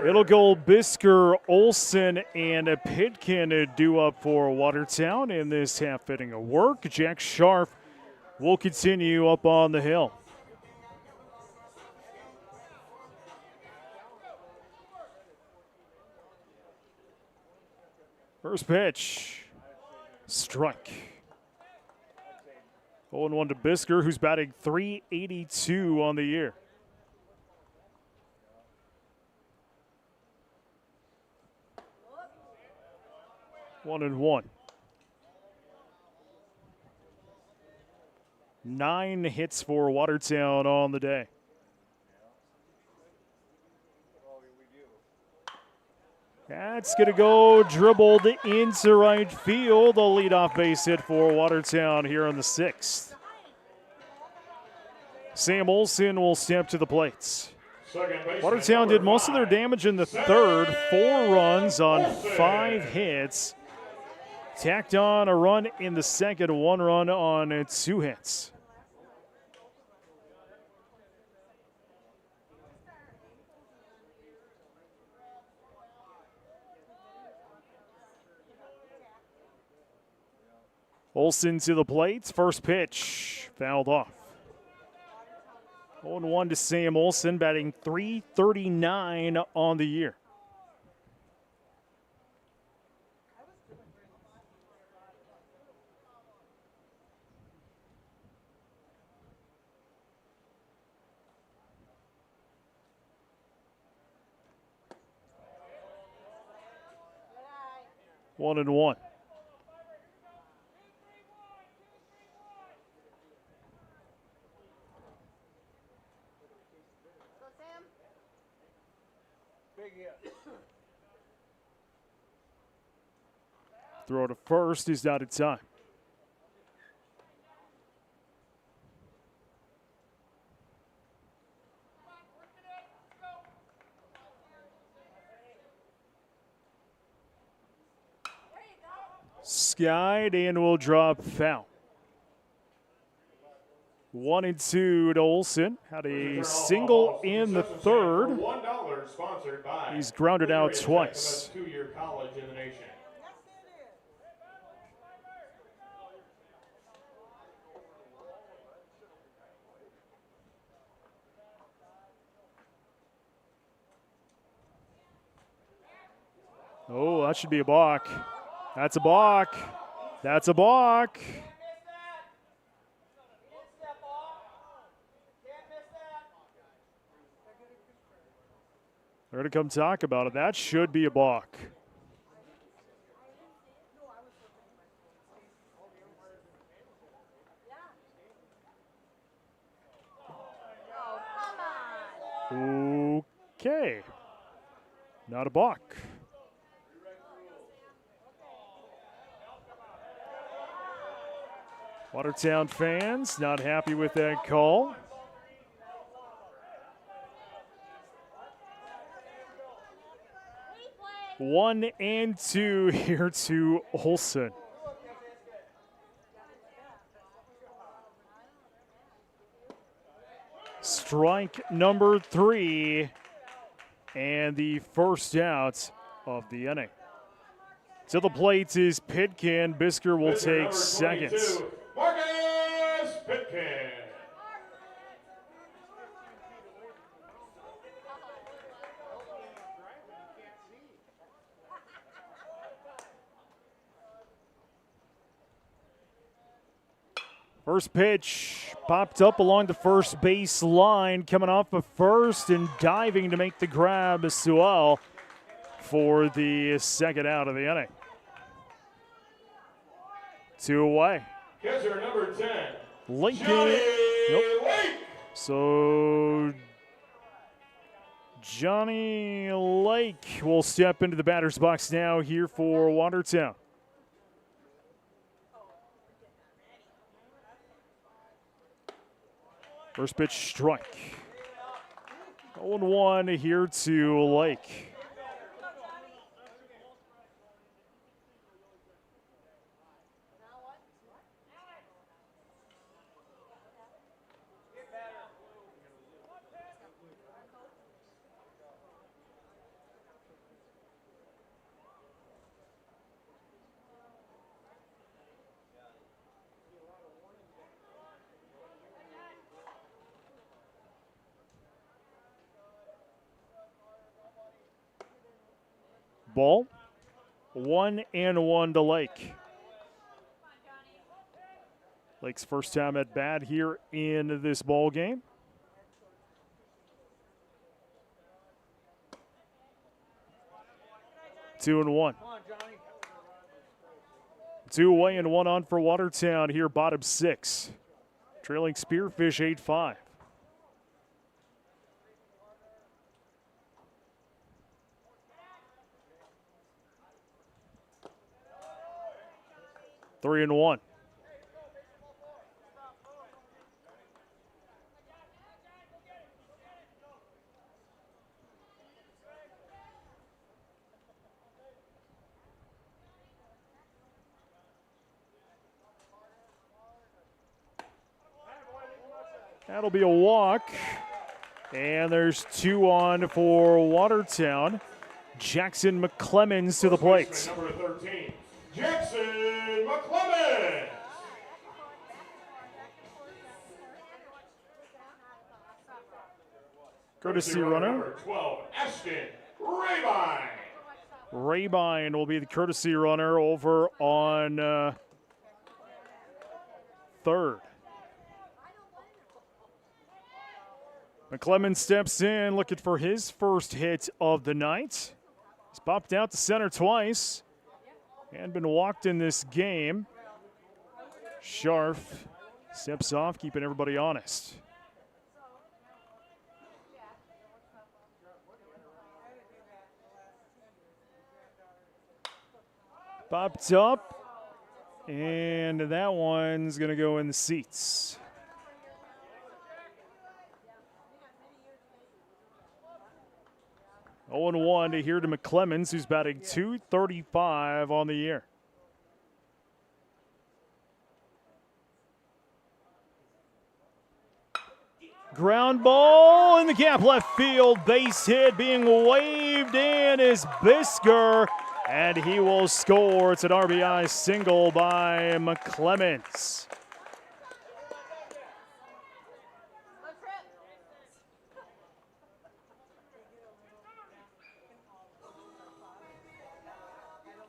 It'll go Bisker, Olson, and Pitkin due up for Watertown in this half inning of work. Jack Scharf will continue up on the hill. First pitch, strike. 0-1 to Bisker, who's batting .382 on the year. One and one. 9 hits for Watertown on the day. That's going to go dribbled into right field. A leadoff base hit for Watertown here in the 6th. Sam Olson will step to the plates. Watertown did most of their damage in the 3rd. 4 runs on 5 hits. Tacked on a run in the 2nd, 1 run on 2 hits. Olson to the plate. First pitch fouled off. 0-1 to Sam Olson, batting .339 on the year. One and one. Throw to first is out of time. Skied and will drop foul. 1-2 to Olson. Had a single in the third. $1 sponsored by He's grounded out Area Tech, twice. the best two-year college in the nation. Oh, that should be a balk. That's a balk. That's a balk. They're going to come talk about it. That should be a balk. Okay. Not a balk. Watertown fans not happy with that call. One and two here to Olson. Strike number 3 and the first out of the inning. To the plate is Pitkin. Bisker will take seconds. Marcus Pitkin. First pitch popped up along the first base line, coming off of first and diving to make the grab as well for the second out of the inning. 2 away. Catcher number 10. Lincoln. Johnny Nope. Lake. So Johnny Lake will step into the batter's box now here for Watertown. First pitch strike. 0-1 here to Lake. Ball. 1-1 to Lake. Lake's first time at bat here in this ball game. Two and one. 2 away and 1 on for Watertown here, bottom 6. Trailing Spearfish 8-5. Three and 1. That'll be a walk. And there's 2 on for Watertown. Jackson McClemens to the plate. Number 13, Jackson McClemens. Courtesy runner. Number 12, Ashton Rabine. Rabine will be the courtesy runner over on third. McClemens steps in looking for his first hit of the night. He's popped out to center twice and been walked in this game. Scharf steps off, keeping everybody honest. Popped up, and that one's going to go in the seats. Oh, and 1 to here to McClemens, who's batting .235 on the year. Ground ball in the gap left field. Base hit being waved in is Bisker, and he will score. It's an RBI single by McClemens.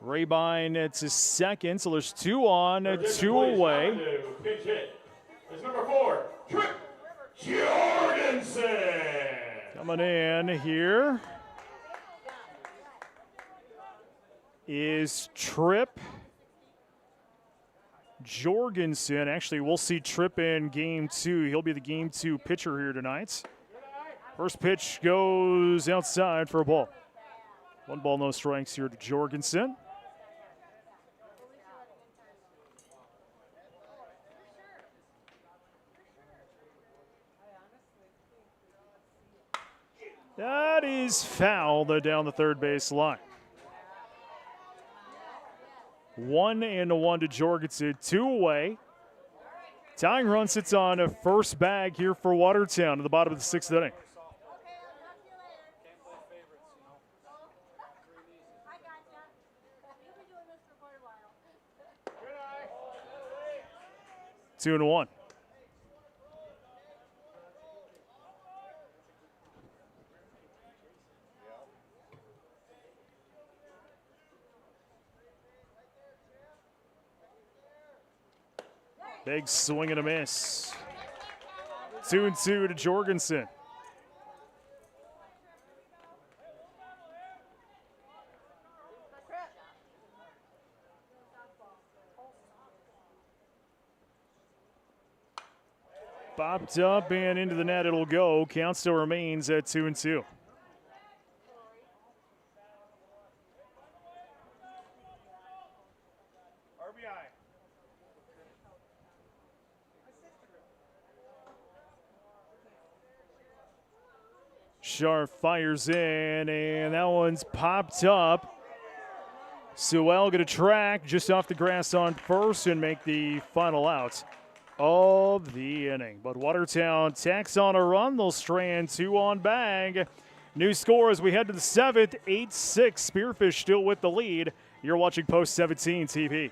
Rabine, it's his second, so there's 2 on, 2 away. Pitch hit is number 4, Trip Jorgensen. Coming in here is Tripp Jorgensen. Actually, we'll see Tripp in game 2. He'll be the game 2 pitcher here tonight. First pitch goes outside for a ball. 1 ball, no strikes here to Jorgensen. That is foul down the third base line. 1-1 to Jorgensen, 2 away. Tying run sits on a first bag here for Watertown at the bottom of the 6th inning. Two and 1. Big swing and a miss. 2-2 to Jorgensen. Popped up and into the net it'll go. Count still remains at 2-2. Sharp fires in, and that one's popped up. Sewell going to track just off the grass on first and make the final out of the inning. But Watertown tacks on a run. They'll strand 2 on bag. New score as we head to the 7th, 8-6. Spearfish still with the lead. You're watching Post 17 TV.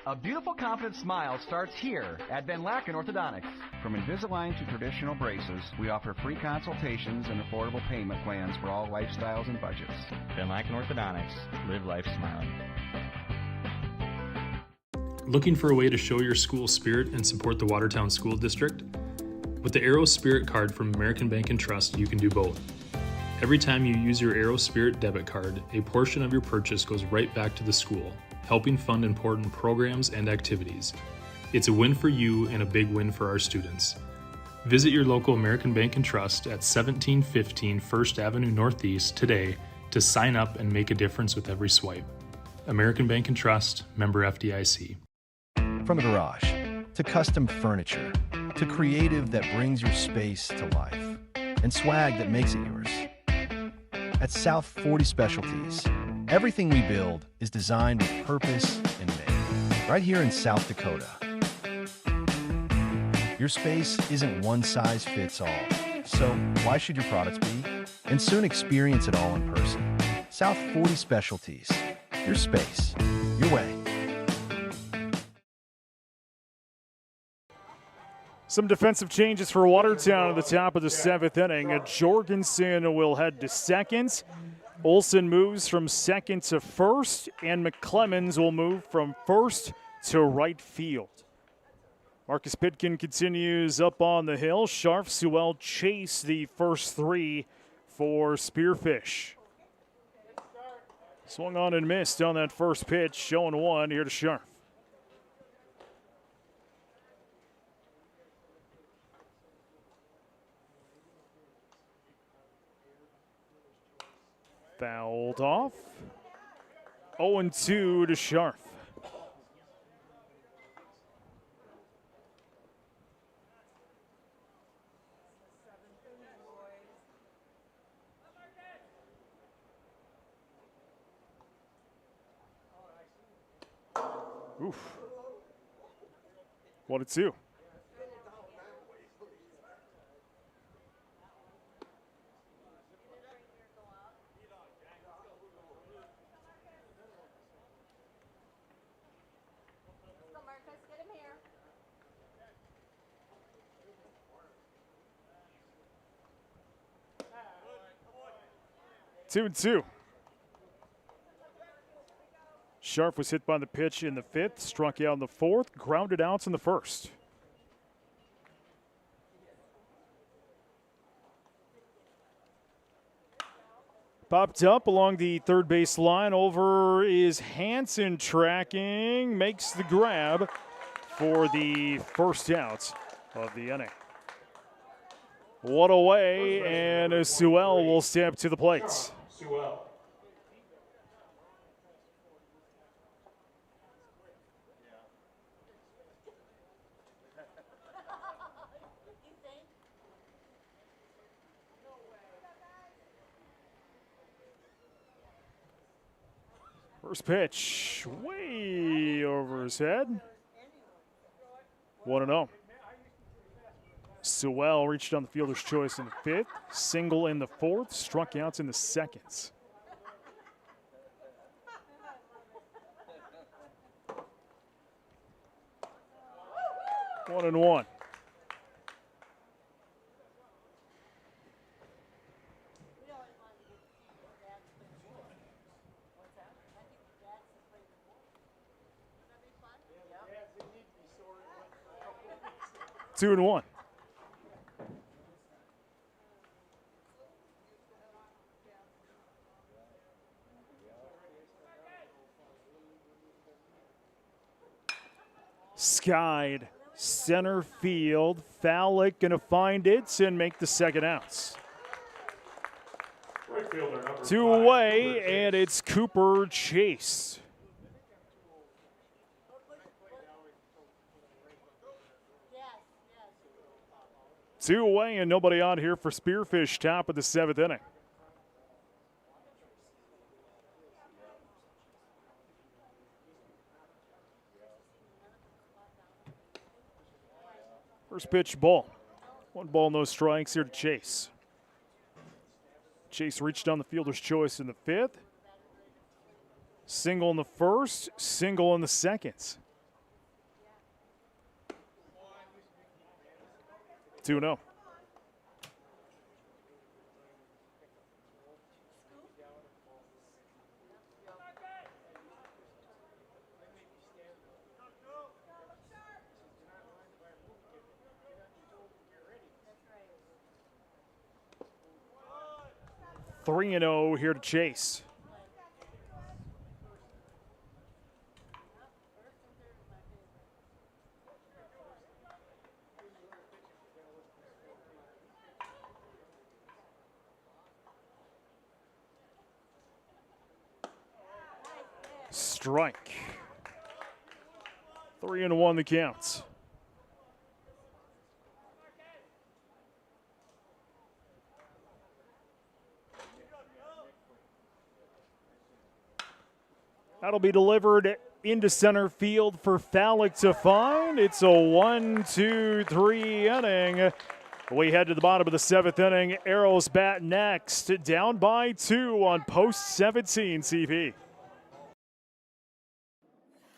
A beautiful, confident smile starts here at Van Laken Orthodontics. From Invisalign to traditional braces, we offer free consultations and affordable payment plans for all lifestyles and budgets. Van Laken Orthodontics. Live life smiling. Looking for a way to show your school spirit and support the Watertown School District? With the Arrow Spirit card from American Bank and Trust, you can do both. Every time you use your Arrow Spirit debit card, a portion of your purchase goes right back to the school, helping fund important programs and activities. It's a win for you and a big win for our students. Visit your local American Bank and Trust at 1715 First Avenue Northeast today to sign up and make a difference with every swipe. American Bank and Trust, member FDIC. From the garage to custom furniture to creative that brings your space to life and swag that makes it yours. At South 40 Specialties, everything we build is designed with purpose and made right here in South Dakota. Your space isn't one size fits all, so why should your products be? And soon experience it all in person. South 40 Specialties, your space, your way. Some defensive changes for Watertown at the top of the 7th inning. Jorgensen will head to second. Olson moves from second to first, and McClemens will move from first to right field. Marcus Pitkin continues up on the hill. Sharp, Sewell chase the first 3 for Spearfish. Swung on and missed on that first pitch. 0-1 here to Sharp. Fouled off. 0-2 to Scharf. Oof. 1-2. Two and two. Scharf was hit by the pitch in the 5th, struck out in the 4th, grounded outs in the 1st. Popped up along the third base line. Over is Hansen tracking, makes the grab for the first out of the inning. One away, and Sewell will step to the plate. Sewell. First pitch, way over his head. 1-0. Sewell reached on the fielder's choice in the 5th, single in the 4th, struck outs in the 2nd. One and one. Two and one. Skied center field. Fowlick gonna find it and make the second outs. Right fielder, number 2 5, away, Cooper and it's Cooper Chase. Two away and nobody on here for Spearfish, top of the 7th inning. First pitch, ball. 1 ball, no strikes here to Chase. Chase reached on the fielder's choice in the 5th. Single in the 1st, single in the 2nd. 2-0. Three and 0 here to Chase. Strike. 3-1 the counts. That'll be delivered into center field for Fowlick to find. It's a 1-2-3 inning. We head to the bottom of the 7th inning. Arrows bat next, down by 2 on post 17 TV.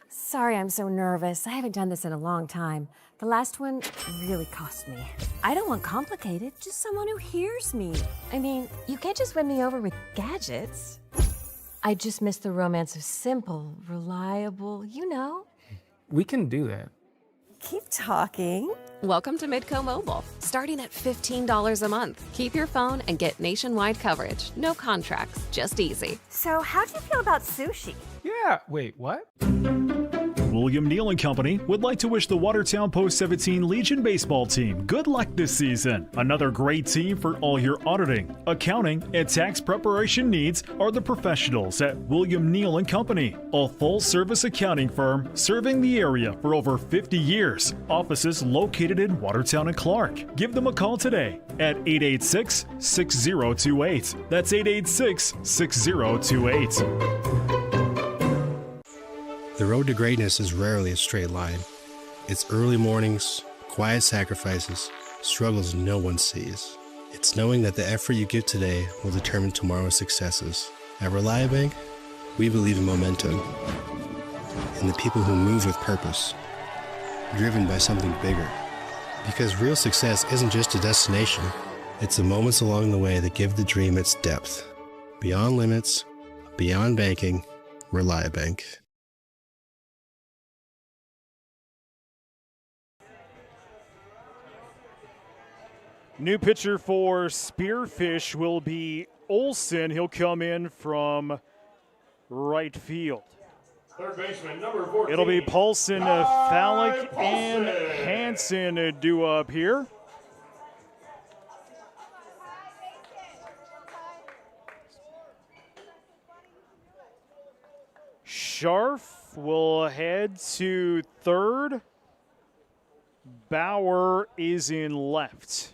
Sorry, I'm so nervous. I haven't done this in a long time. The last one really cost me. I don't want complicated, just someone who hears me. I mean, you can't just win me over with gadgets. I just miss the romance of simple, reliable, you know. We can do that. Keep talking. Welcome to Midco Mobile. Starting at $15 a month. Keep your phone and get nationwide coverage. No contracts, just easy. So how'd you feel about sushi? Yeah, wait, what? William Neal & Company would like to wish the Watertown Post 17 Legion baseball team good luck this season. Another great team for all your auditing, accounting, and tax preparation needs are the professionals at William Neal & Company, a full-service accounting firm serving the area for over 50 years. Offices located in Watertown and Clark. Give them a call today at 886-6028. That's 886-6028. The road to greatness is rarely a straight line. It's early mornings, quiet sacrifices, struggles no one sees. It's knowing that the effort you give today will determine tomorrow's successes. At ReliaBank, we believe in momentum, in the people who move with purpose, driven by something bigger. Because real success isn't just a destination, it's the moments along the way that give the dream its depth. Beyond limits, beyond banking, ReliaBank. New pitcher for Spearfish will be Olson. He'll come in from right field. Third baseman, number 14. It'll be Paulson, Fallick, and Hanson due up here. Scharf will head to third. Bauer is in left.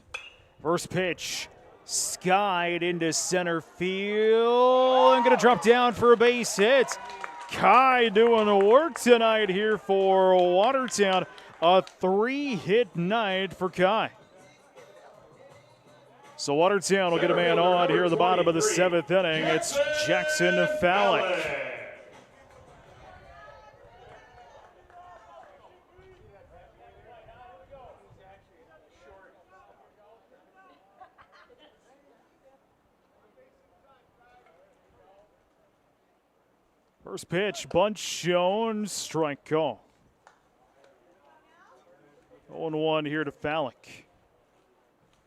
First pitch, skied into center field and going to drop down for a base hit. Kai doing the work tonight here for Watertown. A 3-hit night for Kai. So Watertown will get a man on here at the bottom of the 7th inning. It's Jackson Fallick. First pitch, bunt shown, strike call. 0-1 here to Fallick.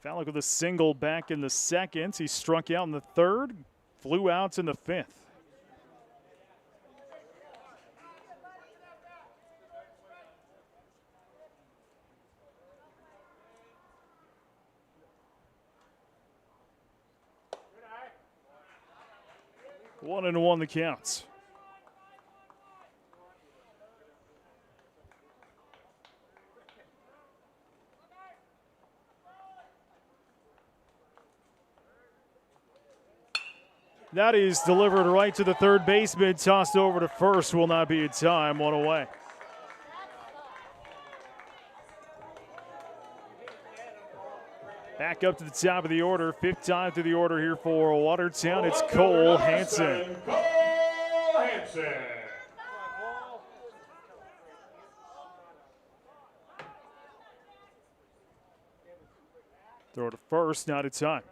Fallick with a single back in the second. He struck out in the third, flew out in the fifth. One and one the counts. That is delivered right to the third baseman, tossed over to first. Will not be in time, one away. Back up to the top of the order, 5th time through the order here for Watertown. It's Cole Hanson. Cole Hanson. Throw to first, not in time.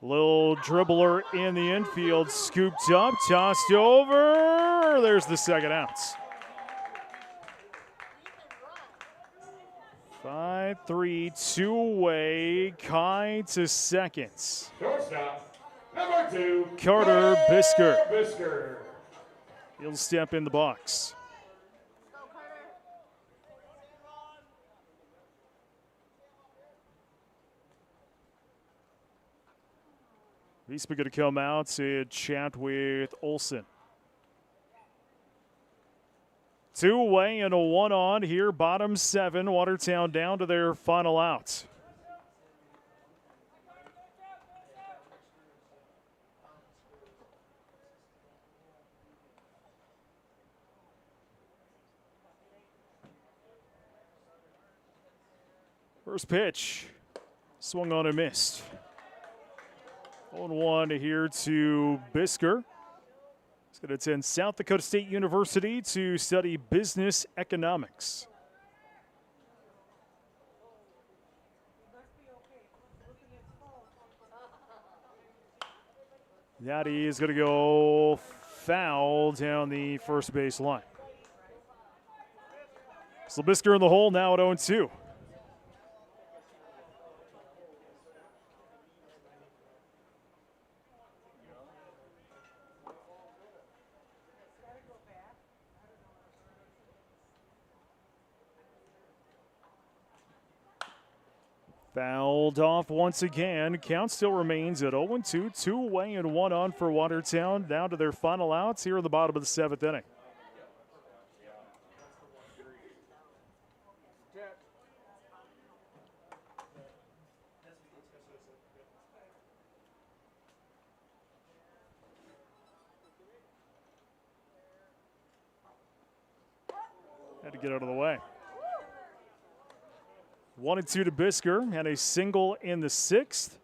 Little dribbler in the infield, scooped up, tossed over. There's the second out. 5-3, 2 away. Kai to second. Shortstop, number 2, Carter Bisker. Bisker. He'll step in the box. He's going to come out and chat with Olson. 2 away and a 1 on here, bottom 7. Watertown down to their final out. First pitch, swung on and missed. 0-1 here to Bisker. He's going to attend South Dakota State University to study business economics. That is going to go foul down the first base line. Slabisky in the hole now at 0-2. Fouled off once again. Count still remains at 0-2. 2 away and 1 on for Watertown. Down to their final outs here in the bottom of the 7th inning. Had to get out of the way. 1-2 to Bisker, had a single in the 6th.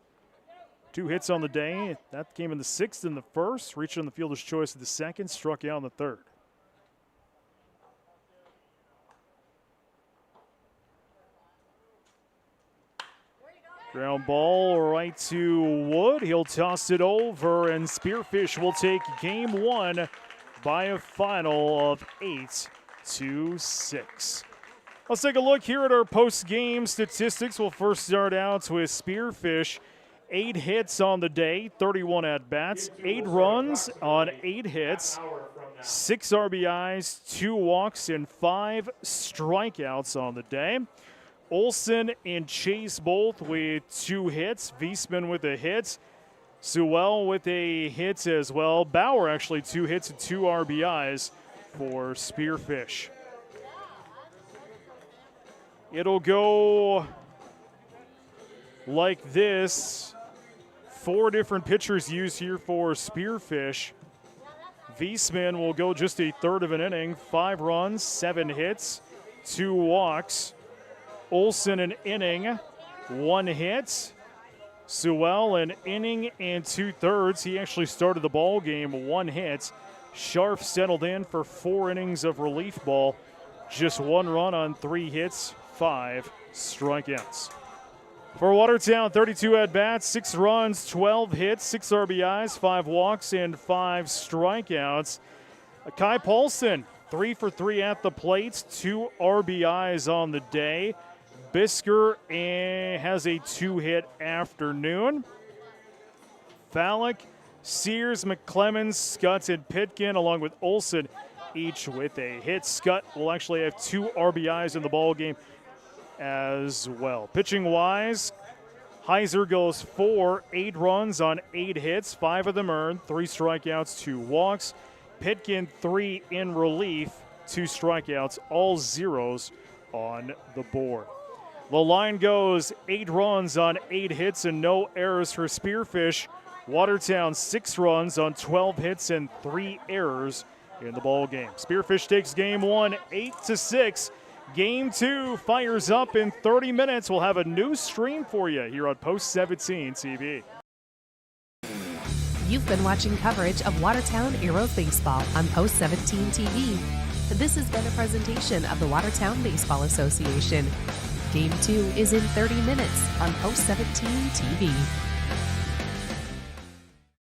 2 hits on the day. That came in the 6th and the 1st. Reached on the fielder's choice in the 2nd, struck out in the 3rd. Ground ball right to Wood. He'll toss it over, and Spearfish will take game 1 by a final of 8-6. Let's take a look here at our post-game statistics. We'll first start out with Spearfish. 8 hits on the day, 31 at-bats, 8 runs on 8 hits, 6 RBIs, 2 walks, and 5 strikeouts on the day. Olson and Chase both with 2 hits. Wiesman with a hit. Sewell with a hit as well. Bauer actually 2 hits and 2 RBIs for Spearfish. It'll go like this. 4 different pitchers used here for Spearfish. Wiesman will go just a third of an inning. 5 runs, 7 hits, 2 walks. Olson an inning, 1 hit. Sewell an inning and 2/3. He actually started the ball game, 1 hit. Scharf settled in for 4 innings of relief ball. Just 1 run on 3 hits, 5 strikeouts. For Watertown, 32 at-bats, 6 runs, 12 hits, 6 RBIs, 5 walks, and 5 strikeouts. Kai Paulson, 3 for 3 at the plate, 2 RBIs on the day. Bisker has a 2-hit afternoon. Fallick, Sears, McClemens, Scutts, and Pitkin, along with Olson, each with a hit. Scutt will actually have 2 RBIs in the ball game as well. Pitching-wise, Heiser goes 4, 8 runs on 8 hits, 5 of them earned, 3 strikeouts, 2 walks. Pitkin, 3 in relief, 2 strikeouts, all zeros on the board. The line goes 8 runs on 8 hits and no errors for Spearfish. Watertown 6 runs on 12 hits and 3 errors in the ball game. Spearfish takes game 1, 8-6. Game 2 fires up in 30 minutes. We'll have a new stream for you here on Post 17 TV. You've been watching coverage of Watertown Arrows Baseball on Post 17 TV. This has been a presentation of the Watertown Baseball Association. Game 2 is in 30 minutes on Post 17 TV.